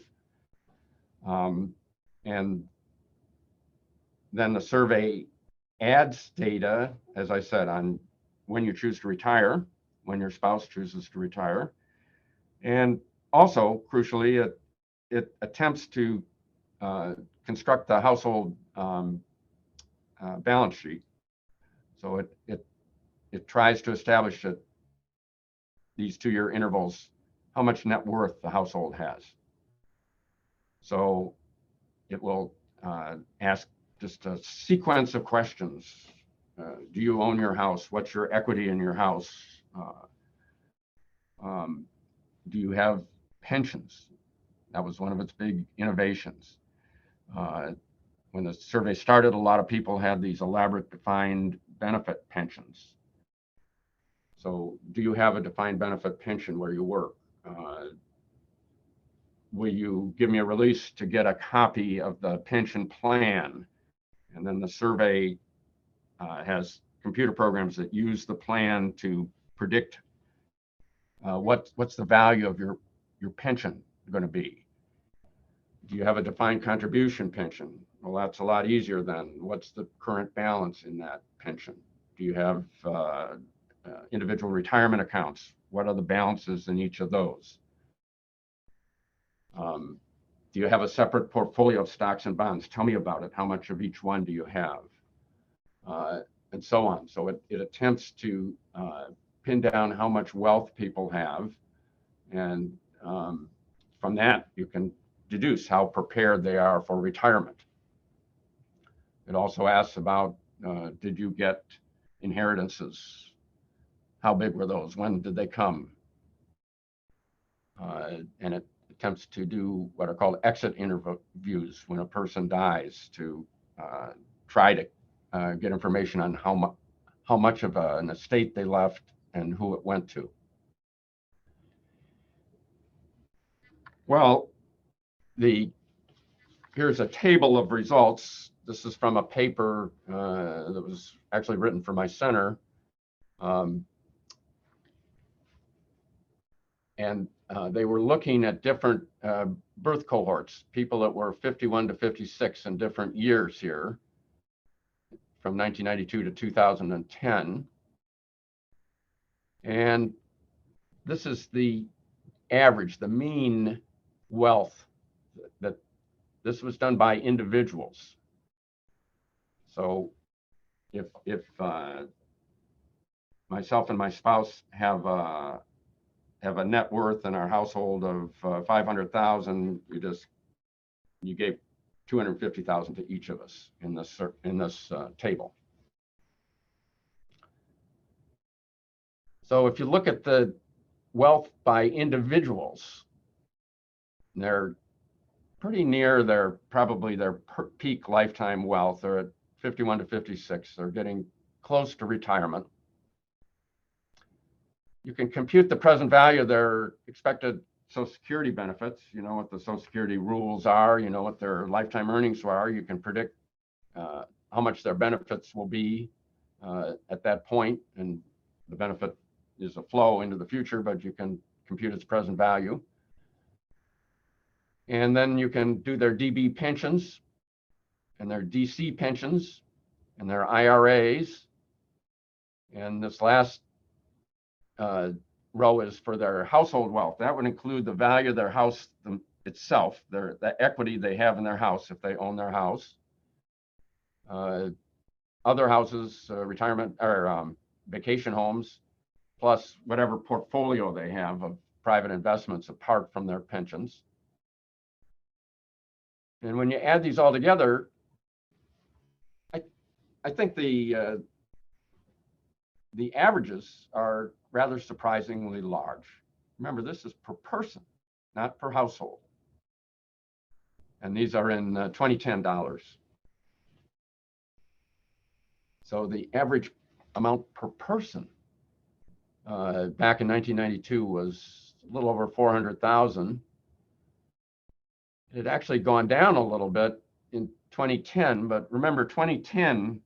And then the survey adds data, as I said, on when you choose to retire, when your spouse chooses to retire. And also, crucially, it attempts to construct the household balance sheet. So it tries to establish at these 2-year intervals how much net worth the household has. So it will ask just a sequence of questions. Do you own your house? What's your equity in your house? Do you have pensions? That was one of its big innovations. When the survey started, a lot of people had these elaborate defined benefit pensions. So do you have a defined benefit pension where you work? Will you give me a release to get a copy of the pension plan? And then the survey has computer programs that use the plan to predict what's the value of your pension going to be. Do you have a defined contribution pension? Well, that's a lot easier then. What's the current balance in that pension? Do you have individual retirement accounts? What are the balances in each of those? Do you have a separate portfolio of stocks and bonds? Tell me about it. How much of each one do you have? And so on. So it attempts to pin down how much wealth people have. And from that, you can deduce how prepared they are for retirement. It also asks about, did you get inheritances? How big were those? When did they come? And it attempts to do what are called exit interviews when a person dies to try to get information on how much of an estate they left and who it went to. Well, here's a table of results. This is from a paper that was actually written for my center. And they were looking at different birth cohorts, people that were 51 to 56 in different years here, from 1992 to 2010. And this is the average, the mean wealth that this was done by individuals. So if myself and my spouse have a net worth in our household of 500,000, you gave 250,000 to each of us in this table. So if you look at the wealth by individuals, they're pretty near their peak lifetime wealth. They're at 51 to 56. They're getting close to retirement. You can compute the present value of their expected Social Security benefits. You know what the Social Security rules are. You know what their lifetime earnings are. You can predict how much their benefits will be at that point. And the benefit is a flow into the future, but you can compute its present value. And then you can do their DB pensions and their DC pensions and their IRAs. And this last row is for their household wealth. That would include the value of their house itself, the equity they have in their house if they own their house. Other houses, retirement or vacation homes, plus whatever portfolio they have of private investments apart from their pensions. And when you add these all together, I think the averages are rather surprisingly large. Remember, this is per person, not per household. And these are in 2010 dollars. So the average amount per person back in 1992 was a little over 400,000. It had actually gone down a little bit in 2010, but remember 2010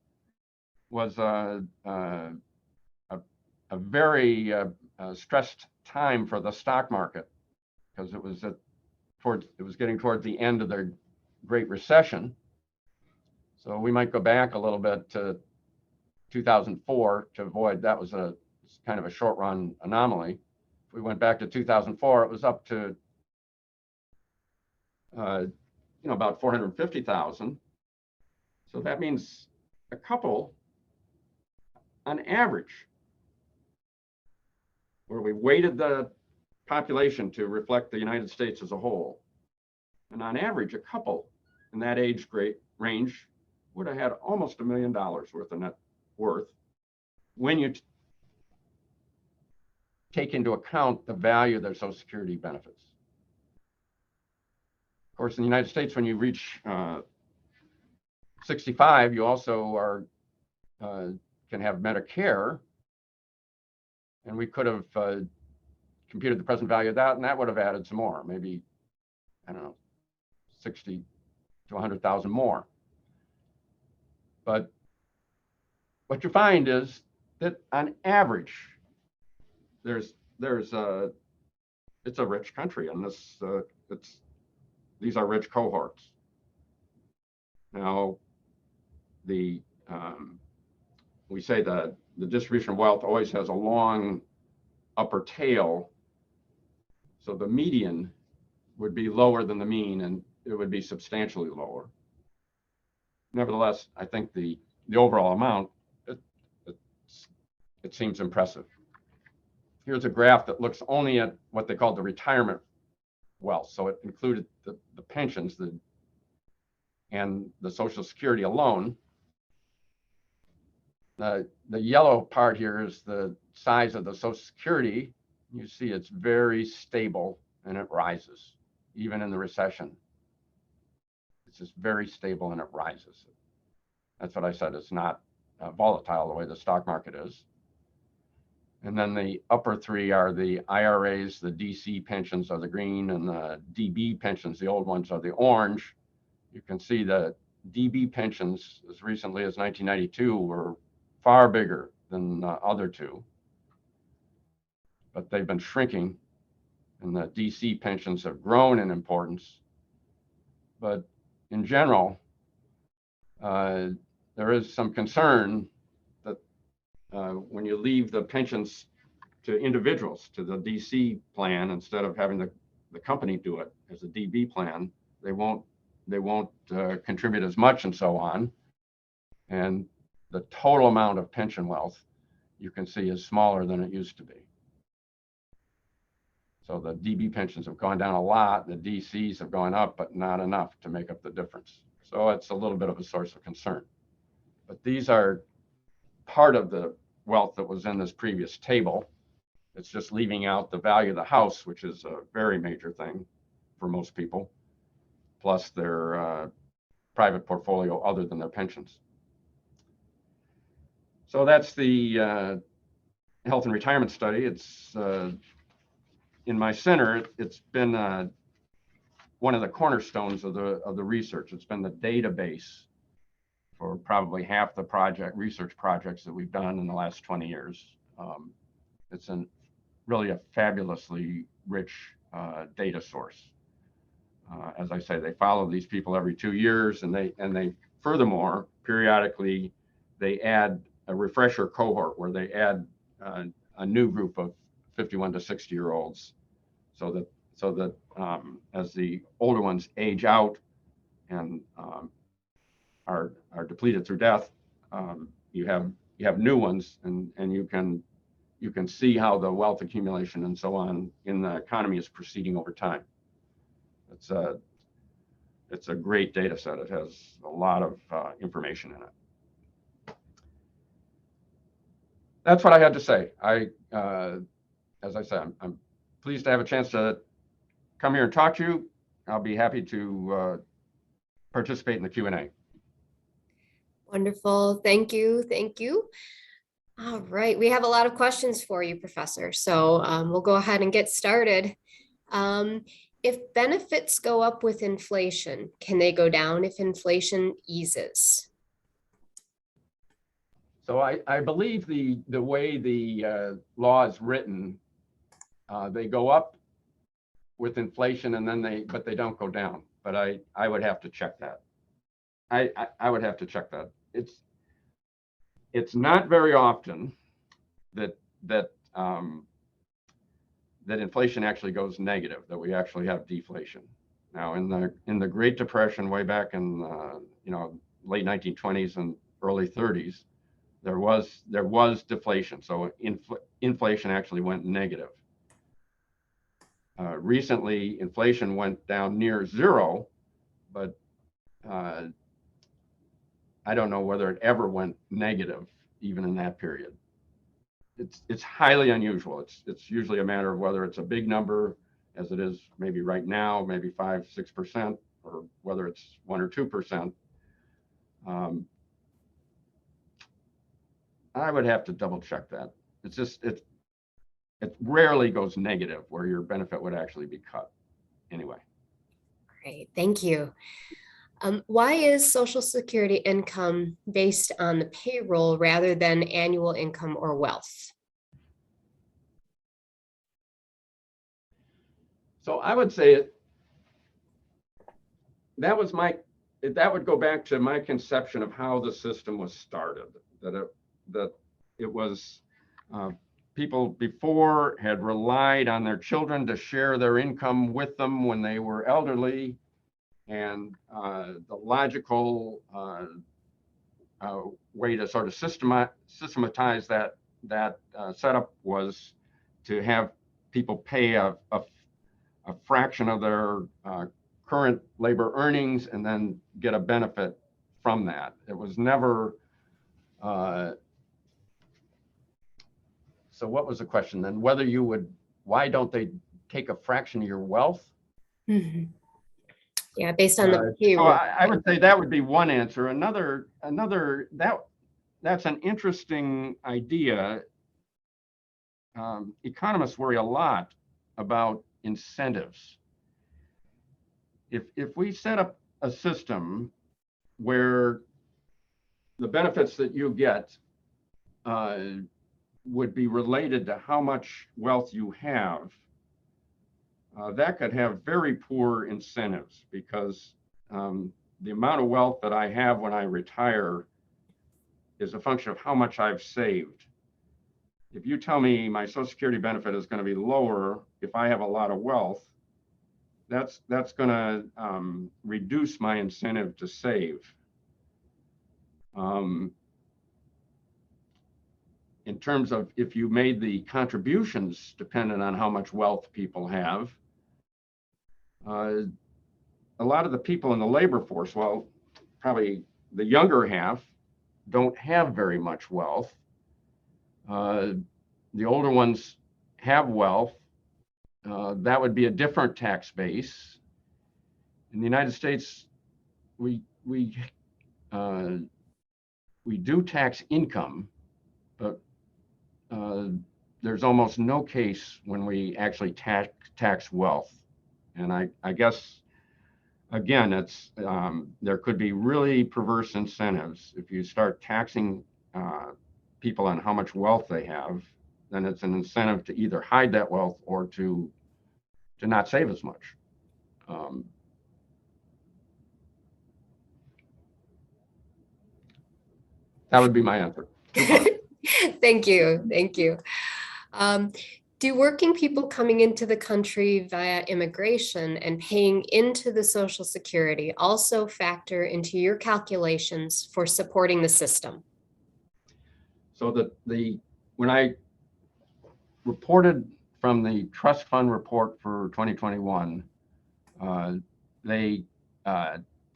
was a very stressed time for the stock market because it was getting towards the end of their Great Recession. So we might go back a little bit to 2004 to avoid that. Was a kind of a short run anomaly. If we went back to 2004, it was up to about 450,000. So that means a couple on average, where we weighted the population to reflect the United States as a whole. And on average, a couple in that age range would have had almost $1 million worth of net worth when you take into account the value of their Social Security benefits. Of course, in the United States, when you reach 65, you also can have Medicare. And we could have computed the present value of that, and that would have added some more, maybe, I don't know, 60 to 100,000 more. But what you find is that on average, there's a it's a rich country, and these are rich cohorts. Now, the we say that the distribution of wealth always has a long upper tail, so the median would be lower than the mean, and it would be substantially lower. Nevertheless, I think the overall amount, it seems impressive. Here's a graph that looks only at what they call the retirement wealth. So it included the pensions and the Social Security alone. The yellow part here is the size of the Social Security. You see it's very stable and it rises, even in the recession. It's just very stable and it rises. That's what I said. It's not volatile the way the stock market is. And then the upper three are the IRAs, the DC pensions are the green, and the DB pensions, the old ones, are the orange. You can see the DB pensions as recently as 1992 were far bigger than the other two, but they've been shrinking, and the DC pensions have grown in importance. But in general, there is some concern that when you leave the pensions to individuals, to the DC plan, instead of having the company do it as a DB plan, they won't contribute as much and so on. And the total amount of pension wealth, you can see, is smaller than it used to be. So the DB pensions have gone down a lot, the DCs have gone up, but not enough to make up the difference. So it's a little bit of a source of concern. But these are part of the wealth that was in this previous table. It's just leaving out the value of the house, which is a very major thing for most people, plus their private portfolio other than their pensions. So that's the health and retirement study. It's in my center. It's been one of the cornerstones of the research. It's been the database for probably half the research projects that we've done in the last 20 years. It's really a fabulously rich data source. As I say, they follow these people every 2 years, and they furthermore periodically they add a refresher cohort where they add a new group of 51 to 60-year-olds, so that as the older ones age out and are depleted through death, you have new ones, and you can see how the wealth accumulation and so on in the economy is proceeding over time. It's a great data set. It has a lot of information in it. That's what I had to say. As I said, I'm pleased to have a chance to come here and talk to you. I'll be happy to participate in the Q&A. Wonderful. Thank you. Thank you. All right. We have a lot of questions for you, Professor. So we'll go ahead and get started. If benefits go up with inflation, can they go down if inflation eases? So I believe the way the law is written, they go up with inflation, and then but they don't go down. But I would have to check that. I would have to check that. It's not very often that inflation actually goes negative, that we actually have deflation. Now, in the Great Depression, way back in late 1920s and early 30s, there was deflation. So inflation actually went negative. Recently, inflation went down near zero, but I don't know whether it ever went negative even in that period. It's highly unusual. It's usually a matter of whether it's a big number, as it is maybe right now, maybe 5-6%, or whether it's 1 or 2%. I would have to double check that. It rarely goes negative where your benefit would actually be cut anyway. Great, thank you. Why is Social Security income based on the payroll rather than annual income or wealth? So I would say that would go back to my conception of how the system was started. That it was people before had relied on their children to share their income with them when they were elderly, and the logical way to sort of systematize that setup was to have people pay a fraction of their current labor earnings and then get a benefit from that. It was never. So what was the question then? Whether you would, why don't they take a fraction of your wealth? Mm-hmm. Yeah, based on the So I would say that would be one answer. Another that's an interesting idea. Economists worry a lot about incentives. If we set up a system where the benefits that you get would be related to how much wealth you have, that could have very poor incentives, because the amount of wealth that I have when I retire is a function of how much I've saved. If you tell me my Social Security benefit is going to be lower if I have a lot of wealth, that's going to reduce my incentive to save. In terms of if you made the contributions dependent on how much wealth people have, a lot of the people in the labor force, well, probably the younger half, don't have very much wealth. The older ones have wealth. That would be a different tax base. In the United States, we do tax income, but there's almost no case when we actually tax wealth. And I guess, again, it's there could be really perverse incentives. If you start taxing people on how much wealth they have, then it's an incentive to either hide that wealth or to not save as much. That would be my answer. Thank you. Thank you. Do working people coming into the country via immigration and paying into the Social Security also factor into your calculations for supporting the system? So when I reported from the trust fund report for 2021, they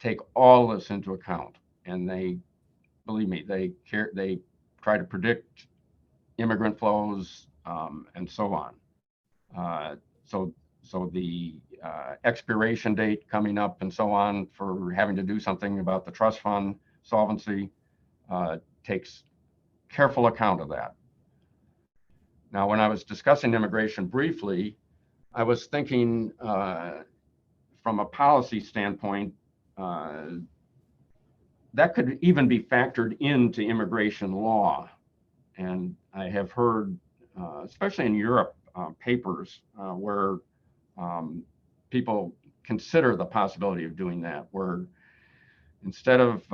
take all this into account, and believe me, they try to predict immigrant flows and so on. So the expiration date coming up and so on for having to do something about the trust fund solvency takes careful account of that. Now, when I was discussing immigration briefly, I was thinking from a policy standpoint, that could even be factored into immigration law. And I have heard, especially in Europe, papers where people consider the possibility of doing that, where instead of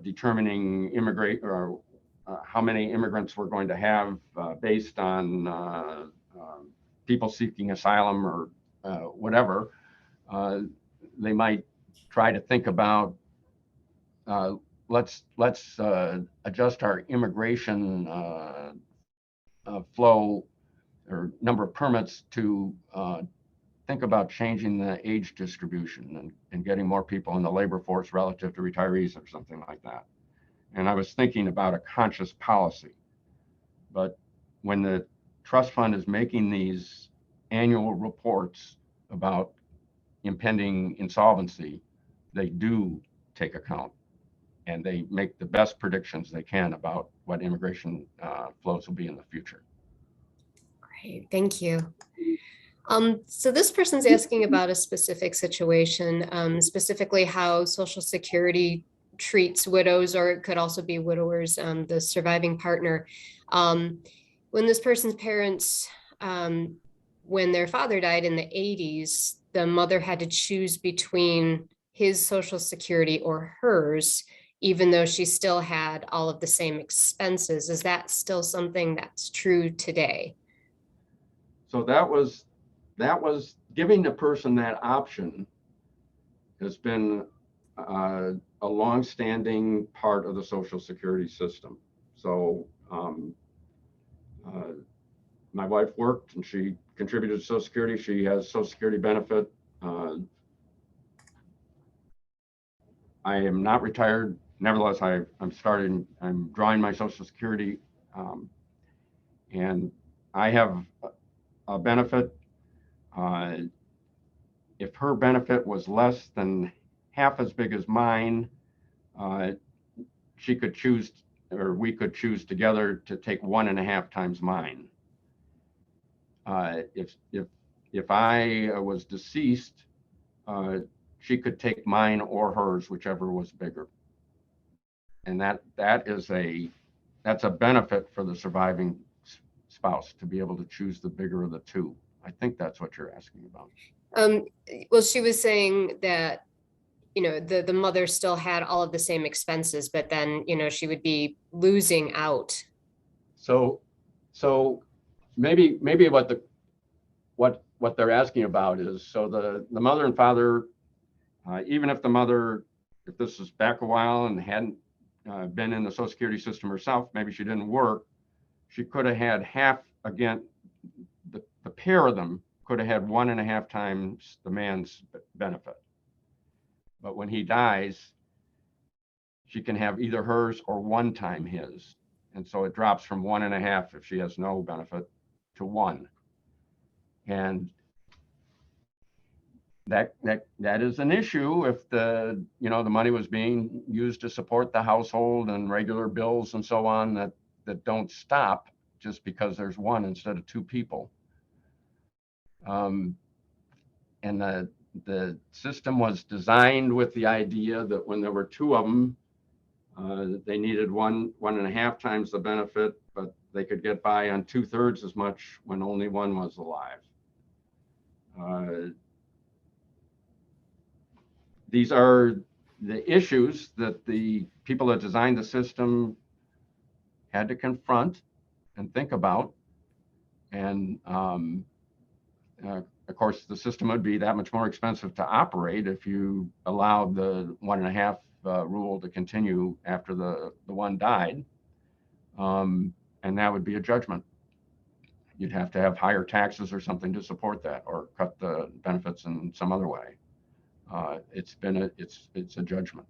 determining how many immigrants we're going to have based on people seeking asylum or whatever, they might try to think about let's adjust our immigration flow or number of permits to think about changing the age distribution and getting more people in the labor force relative to retirees or something like that. And I was thinking about a conscious policy. But when the trust fund is making these annual reports about impending insolvency, they do take account, and they make the best predictions they can about what immigration flows will be in the future. Great, thank you. So this person's asking about a specific situation, specifically how Social Security treats widows, or it could also be widowers, the surviving partner. When this person's parents when their father died in the 80s, the mother had to choose between his Social Security or hers, even though she still had all of the same expenses. Is that still something that's true today? So that was giving the person that option has been a longstanding part of the Social Security system. So my wife worked and she contributed to Social Security. She has Social Security benefit. I am not retired. Nevertheless, I'm drawing my Social Security, and I have a benefit. If her benefit was less than half as big as mine, she could choose, or we could choose together to take 1.5 times mine. If I was deceased, she could take mine or hers, whichever was bigger. And that's a benefit for the surviving spouse to be able to choose the bigger of the two. I think that's what you're asking about. Well, she was saying that, the mother still had all of the same expenses, but then, she would be losing out. So maybe what they're asking about is, so the mother and father, even if if this was back a while and hadn't been in the Social Security system herself, maybe she didn't work, she could have had half again. The pair of them could have had 1.5 times the man's benefit. But when he dies, she can have either hers or 1 time his. And so it drops from 1.5 if she has no benefit to 1. And that is an issue if the money was being used to support the household and regular bills and so on that don't stop just because there's 1 instead of 2 people. And the system was designed with the idea that when there were 2 of them, they needed 1.5 times the benefit, but they could get by on 2/3 as much when only 1 was alive. These are the issues that the people that designed the system had to confront and think about. And of course, the system would be that much more expensive to operate if you allowed the 1.5 rule to continue after the 1 died. And that would be a judgment. You'd have to have higher taxes or something to support that, or cut the benefits in some other way. It's a judgment.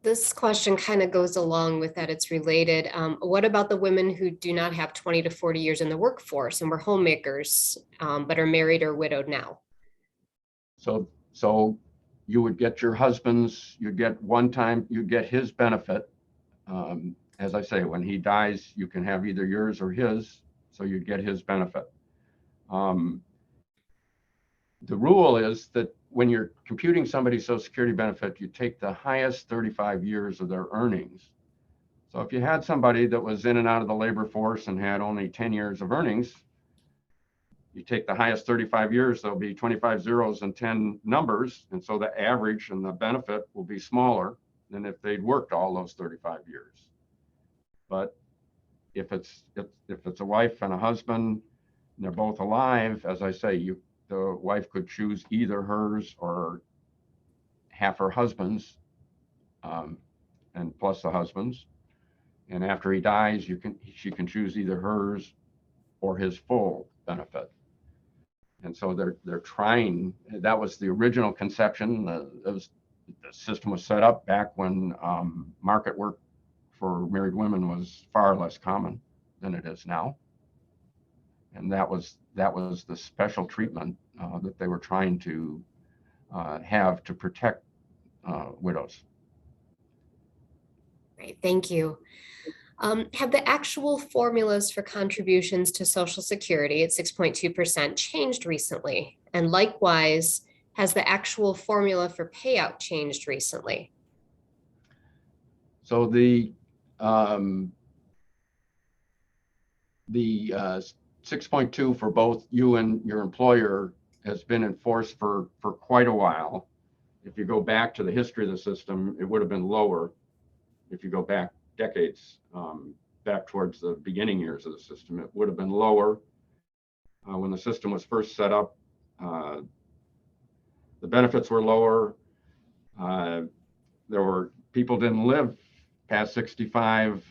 This question kind of goes along with that. It's related. What about the women who do not have 20 to 40 years in the workforce and were homemakers, but are married or widowed now? So you would get your husband's, you get his benefit. As I say, when he dies, you can have either yours or his, so you get his benefit. The rule is that when you're computing somebody's Social Security benefit, you take the highest 35 years of their earnings. So if you had somebody that was in and out of the labor force and had only 10 years of earnings, you take the highest 35 years, there'll be 25 zeros and 10 numbers. And so the average and the benefit will be smaller than if they'd worked all those 35 years. But if it's a wife and a husband, and they're both alive, as I say, the wife could choose either hers or half her husband's, and plus the husband's. And after he dies, she can choose either hers or his full benefit. And so they're trying. That was the original conception. The system was set up back when market work for married women was far less common than it is now. And that was the special treatment that they were trying to have to protect widows. Great, thank you. Have the actual formulas for contributions to Social Security at 6.2% changed recently? And likewise, has the actual formula for payout changed recently? So the 6.2 for both you and your employer has been enforced for quite a while. If you go back to the history of the system, it would have been lower. If you go back decades, back towards the beginning years of the system, it would have been lower. When the system was first set up, the benefits were lower. People didn't live past 65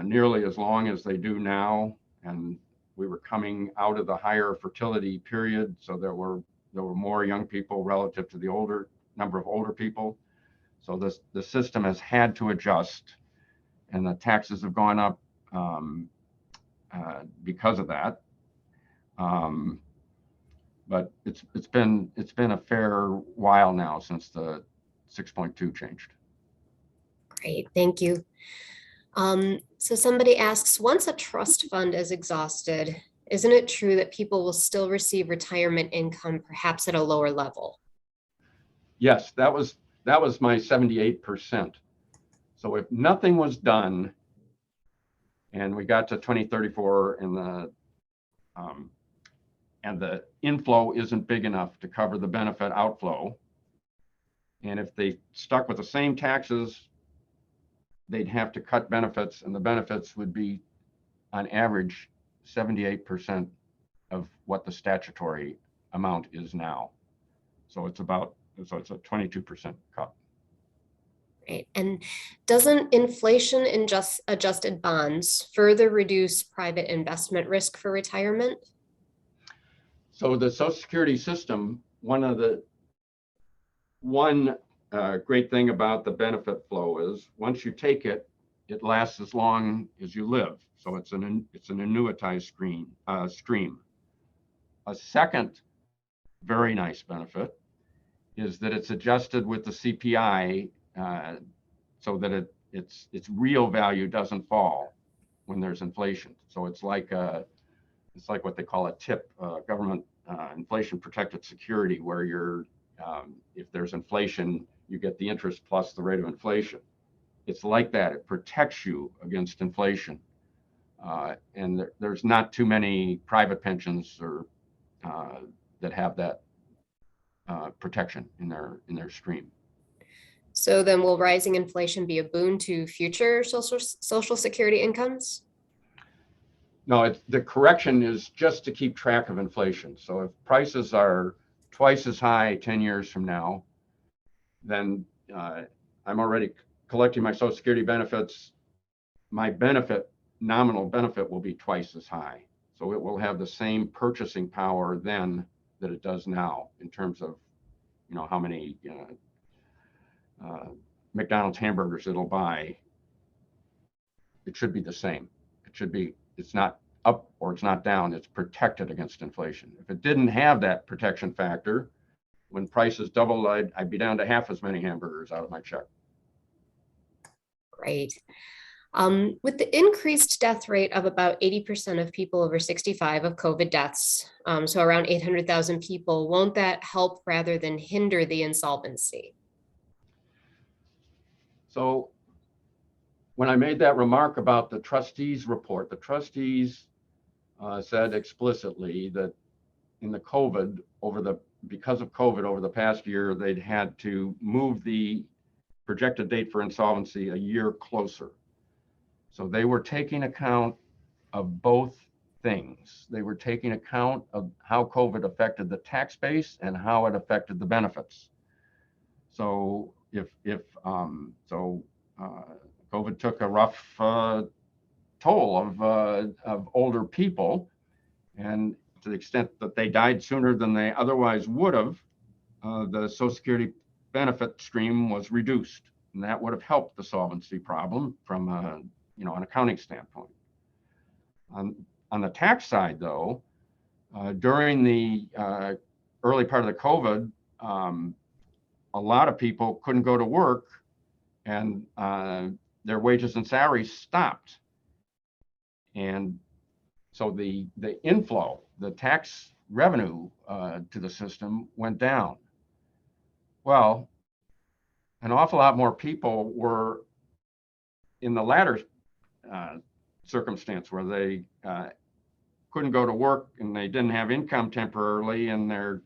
nearly as long as they do now, and we were coming out of the higher fertility period, so there were more young people relative to the number of older people. So the system has had to adjust, and the taxes have gone up because of that. But it's been a fair while now since the 6.2 changed. Great, thank you. So somebody asks, once a trust fund is exhausted, isn't it true that people will still receive retirement income, perhaps at a lower level? Yes, that was my 78%. So if nothing was done and we got to 2034 and the inflow isn't big enough to cover the benefit outflow, and if they stuck with the same taxes, they'd have to cut benefits, and the benefits would be on average 78% of what the statutory amount is now. So it's a 22% cut. Right. And doesn't inflation in adjusted bonds further reduce private investment risk for retirement? So the Social Security system, one great thing about the benefit flow is once you take it, it lasts as long as you live. So it's an annuitized stream. A second very nice benefit is that it's adjusted with the CPI, so that its real value doesn't fall when there's inflation. So it's like what they call a TIP, government inflation protected security, where if there's inflation, you get the interest plus the rate of inflation. It's like that. It protects you against inflation. And there's not too many private pensions that have that protection in their stream. So then will rising inflation be a boon to future Social Security incomes? No, the correction is just to keep track of inflation. So if prices are twice as high 10 years from now, then I'm already collecting my Social Security benefits. My nominal benefit will be twice as high. So it will have the same purchasing power then that it does now in terms of, how many McDonald's hamburgers it'll buy. It should be the same. It's not up or it's not down. It's protected against inflation. If it didn't have that protection factor, when prices doubled, I'd be down to half as many hamburgers out of my check. Great. With the increased death rate of about 80% of people over 65 of COVID deaths, so around 800,000 people, won't that help rather than hinder the insolvency? So when I made that remark about the trustees report, the trustees said explicitly that because of COVID over the past year, they'd had to move the projected date for insolvency a year closer. So they were taking account of both things. They were taking account of how COVID affected the tax base and how it affected the benefits. So COVID took a rough toll of older people, and to the extent that they died sooner than they otherwise would have, the Social Security benefit stream was reduced, and that would have helped the solvency problem from an accounting standpoint. On the tax side, though, during the early part of the COVID, a lot of people couldn't go to work, and their wages and salaries stopped. And so the inflow, the tax revenue to the system went down. Well, an awful lot more people were in the latter circumstance where they couldn't go to work and they didn't have income temporarily, and their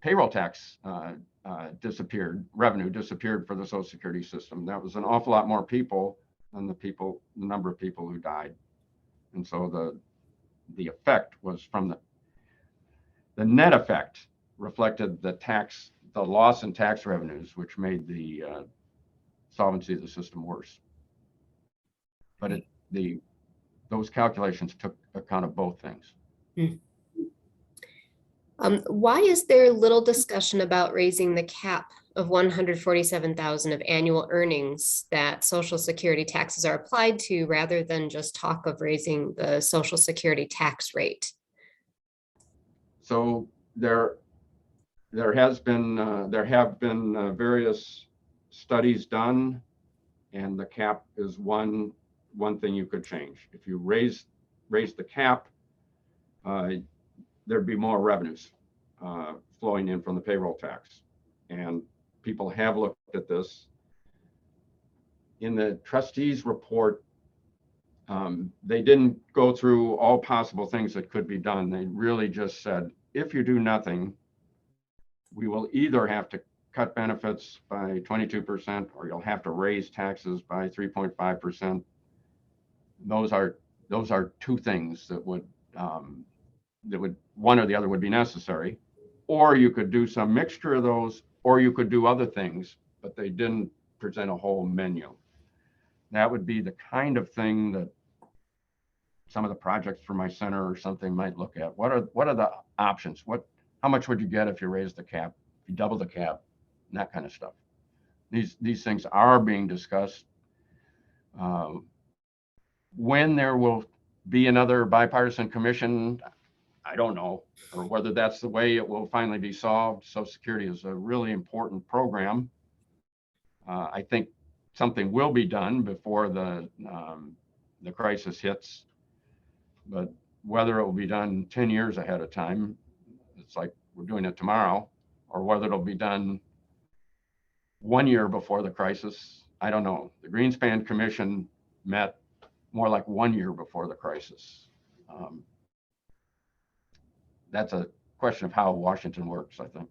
payroll tax disappeared, revenue disappeared for the Social Security system. That was an awful lot more people than the number of people who died. And so the effect was from the net effect reflected the loss in tax revenues, which made the solvency of the system worse. But those calculations took account of both things. Why is there little discussion about raising the cap of 147,000 of annual earnings that Social Security taxes are applied to, rather than just talk of raising the Social Security tax rate? So there have been various studies done, and the cap is one thing you could change. If you raise the cap, there'd be more revenues flowing in from the payroll tax. And people have looked at this. In the trustees' report, they didn't go through all possible things that could be done. They really just said, if you do nothing, we will either have to cut benefits by 22%, or you'll have to raise taxes by 3.5%. Those are two things that would one or the other would be necessary, or you could do some mixture of those, or you could do other things, but they didn't present a whole menu. That would be the kind of thing that some of the projects for my center or something might look at. What are the options? How much would you get if you raise the cap, if you double the cap, and that kind of stuff. These things are being discussed. When there will be another bipartisan commission, I don't know, or whether that's the way it will finally be solved. Social Security is a really important program. I think something will be done before the crisis hits, but whether it will be done 10 years ahead of time, it's like we're doing it tomorrow, or whether it'll be done 1 year before the crisis, I don't know. The Greenspan Commission met more like 1 year before the crisis. That's a question of how Washington works, I think.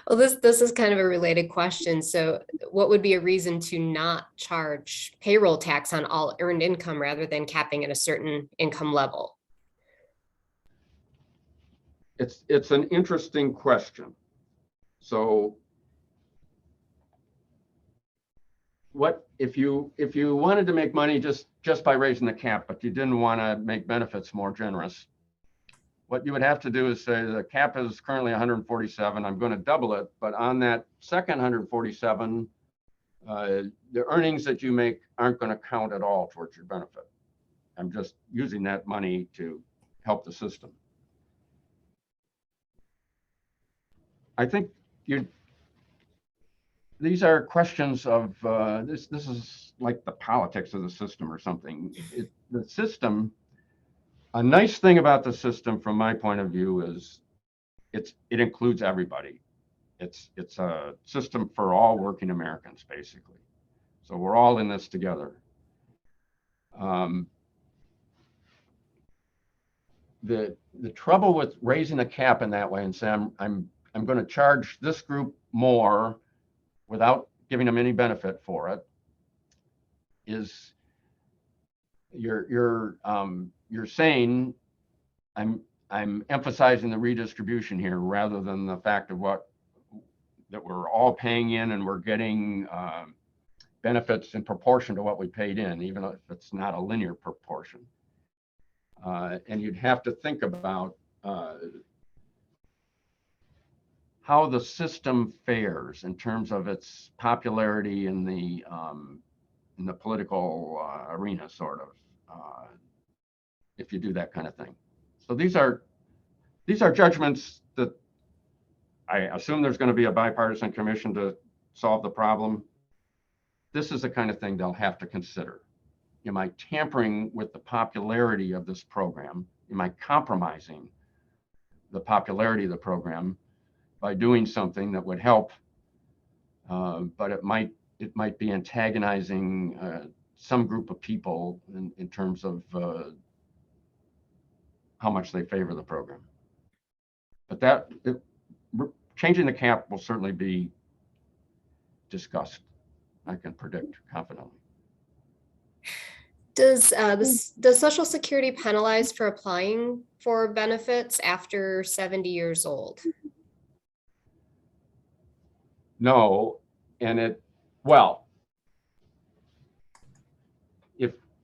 Well, this is kind of a related question. So what would be a reason to not charge payroll tax on all earned income rather than capping at a certain income level? It's an interesting question. So what if you wanted to make money just by raising the cap, but you didn't want to make benefits more generous? What you would have to do is say the cap is currently 147. I'm going to double it, but on that second 147, the earnings that you make aren't going to count at all towards your benefit. I'm just using that money to help the system. I think these are questions of this is like the politics of the system or something. The system. A nice thing about the system, from my point of view, is it includes everybody. It's a system for all working Americans, basically. So we're all in this together. The trouble with raising a cap in that way and saying I'm going to charge this group more without giving them any benefit for it is you're saying I'm emphasizing the redistribution here rather than the fact of that we're all paying in and we're getting benefits in proportion to what we paid in, even if it's not a linear proportion. And you'd have to think about how the system fares in terms of its popularity in the political arena, sort of, if you do that kind of thing. So these are judgments that I assume there's going to be a bipartisan commission to solve the problem. This is the kind of thing they'll have to consider. Am I tampering with the popularity of this program? Am I compromising the popularity of the program by doing something that would help, but it might be antagonizing some group of people in terms of how much they favor the program. But changing the cap will certainly be discussed. I can predict confidently. Does Social Security penalize for applying for benefits after 70 years old? No, and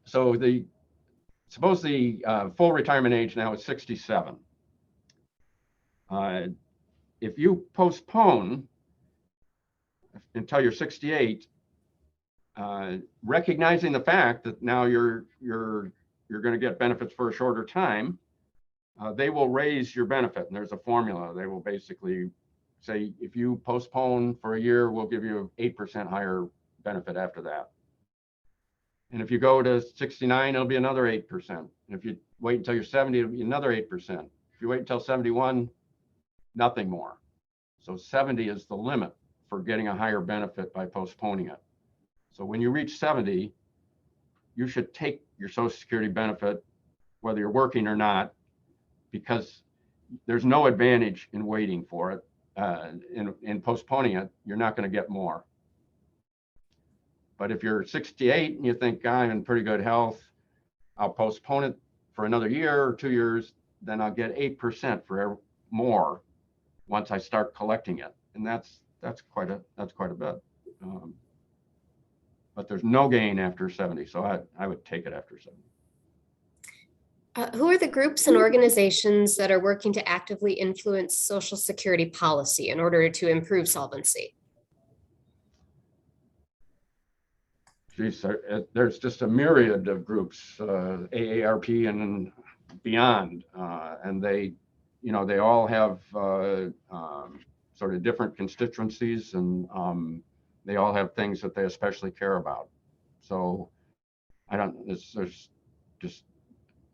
suppose the full retirement age now is 67. If you postpone until you're 68, recognizing the fact that now you're going to get benefits for a shorter time, they will raise your benefit, and there's a formula. They will basically say, if you postpone for a year, we'll give you 8% higher benefit after that. And if you go to 69, it'll be another 8%. And if you wait until you're 70, it'll be another 8%. If you wait until 71, nothing more. So 70 is the limit for getting a higher benefit by postponing it. So when you reach 70, you should take your Social Security benefit, whether you're working or not, because there's no advantage in waiting for it. In postponing it, you're not going to get more. But if you're 68 and you think, I'm in pretty good health, I'll postpone it for another year or 2 years, then I'll get 8% for more once I start collecting it. And that's quite a bit. But there's no gain after 70, so I would take it after 70. Who are the groups and organizations that are working to actively influence Social Security policy in order to improve solvency? Geez, there's just a myriad of groups, AARP and beyond, and they all have sort of different constituencies, and they all have things that they especially care about. So there's just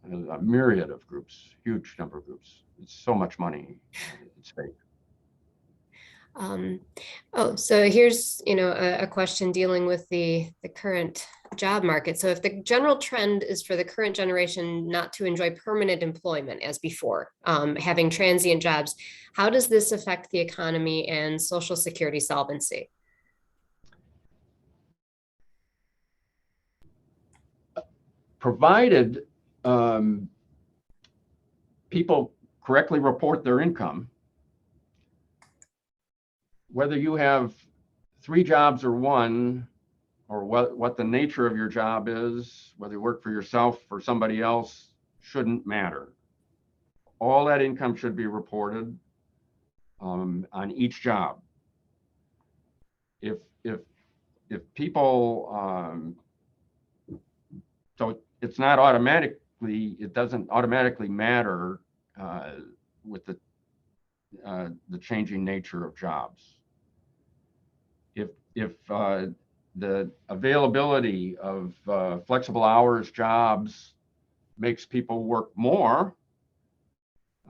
a myriad of groups, huge number of groups. It's so much money at stake. So here's a question dealing with the current job market. So if the general trend is for the current generation not to enjoy permanent employment as before, having transient jobs, how does this affect the economy and Social Security solvency? Provided people correctly report their income, whether you have 3 jobs or 1, or what the nature of your job is, whether you work for yourself or somebody else, shouldn't matter. All that income should be reported on each job. If people, so it's not automatically, it doesn't automatically matter with the changing nature of jobs. If the availability of flexible hours jobs makes people work more,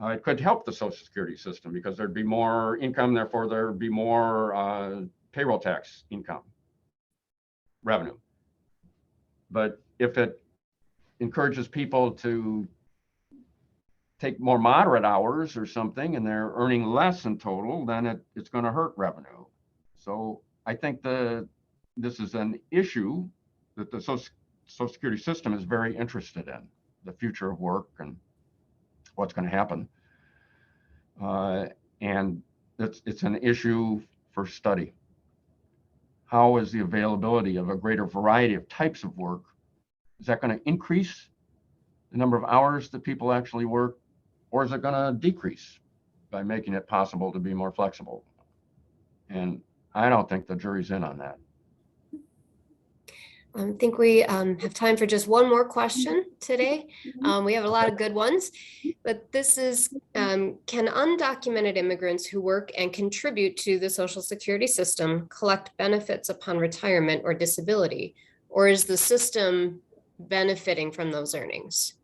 it could help the Social Security system, because there'd be more income, therefore there'd be more payroll tax income revenue. But if it encourages people to take more moderate hours or something, and they're earning less in total, then it's going to hurt revenue. So I think this is an issue that the Social Security system is very interested in, the future of work and what's going to happen. And it's an issue for study. How is the availability of a greater variety of types of work? Is that going to increase the number of hours that people actually work, or is it going to decrease by making it possible to be more flexible? And I don't think the jury's in on that. I think we have time for just one more question today. We have a lot of good ones, but this is, can undocumented immigrants who work and contribute to the Social Security system collect benefits upon retirement or disability, or is the system benefiting from those earnings?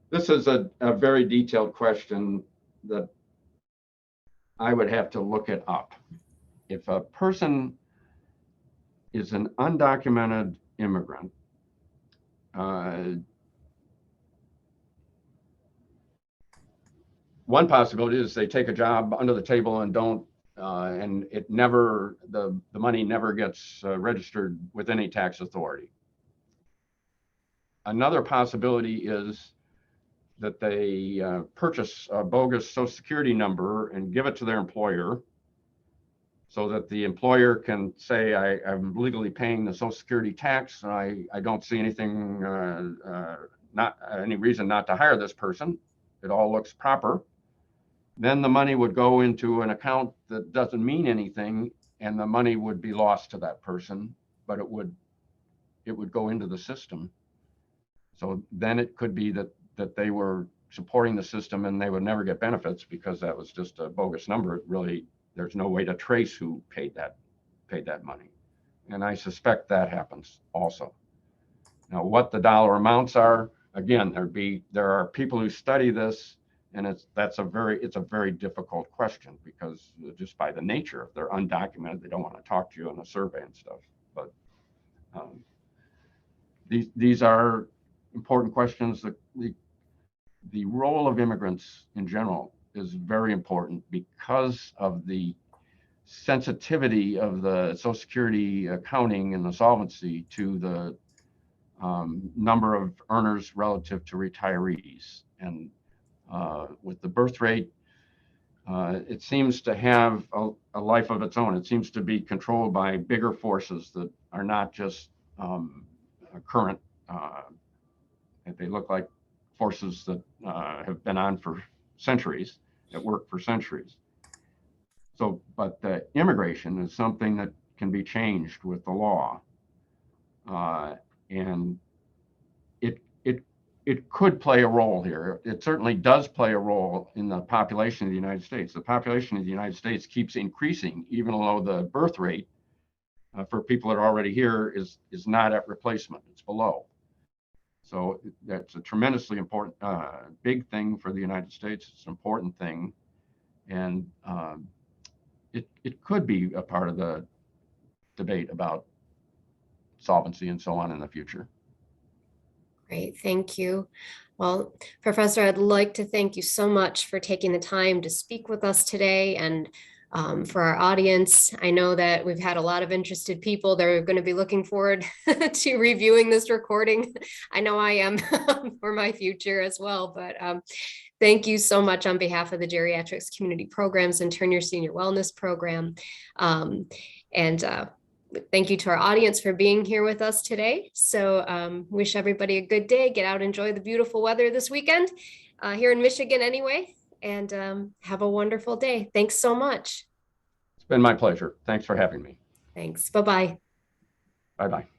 This is a very detailed question that I would have to look it up. If a person is an undocumented immigrant, one possibility is they take a job under the table and don't, and it never, the money never gets registered with any tax authority. Another possibility is that they purchase a bogus Social Security number and give it to their employer so that the employer can say, I'm legally paying the Social Security tax, and I don't see anything, not any reason not to hire this person. It all looks proper. Then the money would go into an account that doesn't mean anything, and the money would be lost to that person, but it would go into the system. So then it could be that they were supporting the system and they would never get benefits because that was just a bogus number. It really, there's no way to trace who paid that money. And I suspect that happens also. Now, what the dollar amounts are, again, there are people who study this, and it's a very difficult question because just by the nature, if they're undocumented, they don't want to talk to you on a survey and stuff. But these are important questions. The role of immigrants in general is very important because of the sensitivity of the Social Security accounting and the solvency to the number of earners relative to retirees. And with the birth rate, it seems to have a life of its own. It seems to be controlled by bigger forces that are not just current. They look like forces that have been on for centuries, that work for centuries. So, but the immigration is something that can be changed with the law, and it could play a role here. It certainly does play a role in the population of the United States. The population of the United States keeps increasing, even though the birth rate for people that are already here is not at replacement, it's below. So that's a tremendously important, big thing for the United States. It's an important thing. And it could be a part of the debate about solvency and so on in the future. Great, thank you. Well, Professor, I'd like to thank you so much for taking the time to speak with us today, and for our audience. I know that we've had a lot of interested people. They're going to be looking forward to reviewing this recording. I know I am for my future as well, but thank you so much on behalf of the Geriatrics Community Programs and Turn Your Senior Wellness Program. Thank you to our audience for being here with us today. So wish everybody a good day. Get out, enjoy the beautiful weather this weekend here in Michigan anyway, and have a wonderful day. Thanks so much. It's been my pleasure. Thanks for having me. Thanks. Bye-bye. Bye-bye.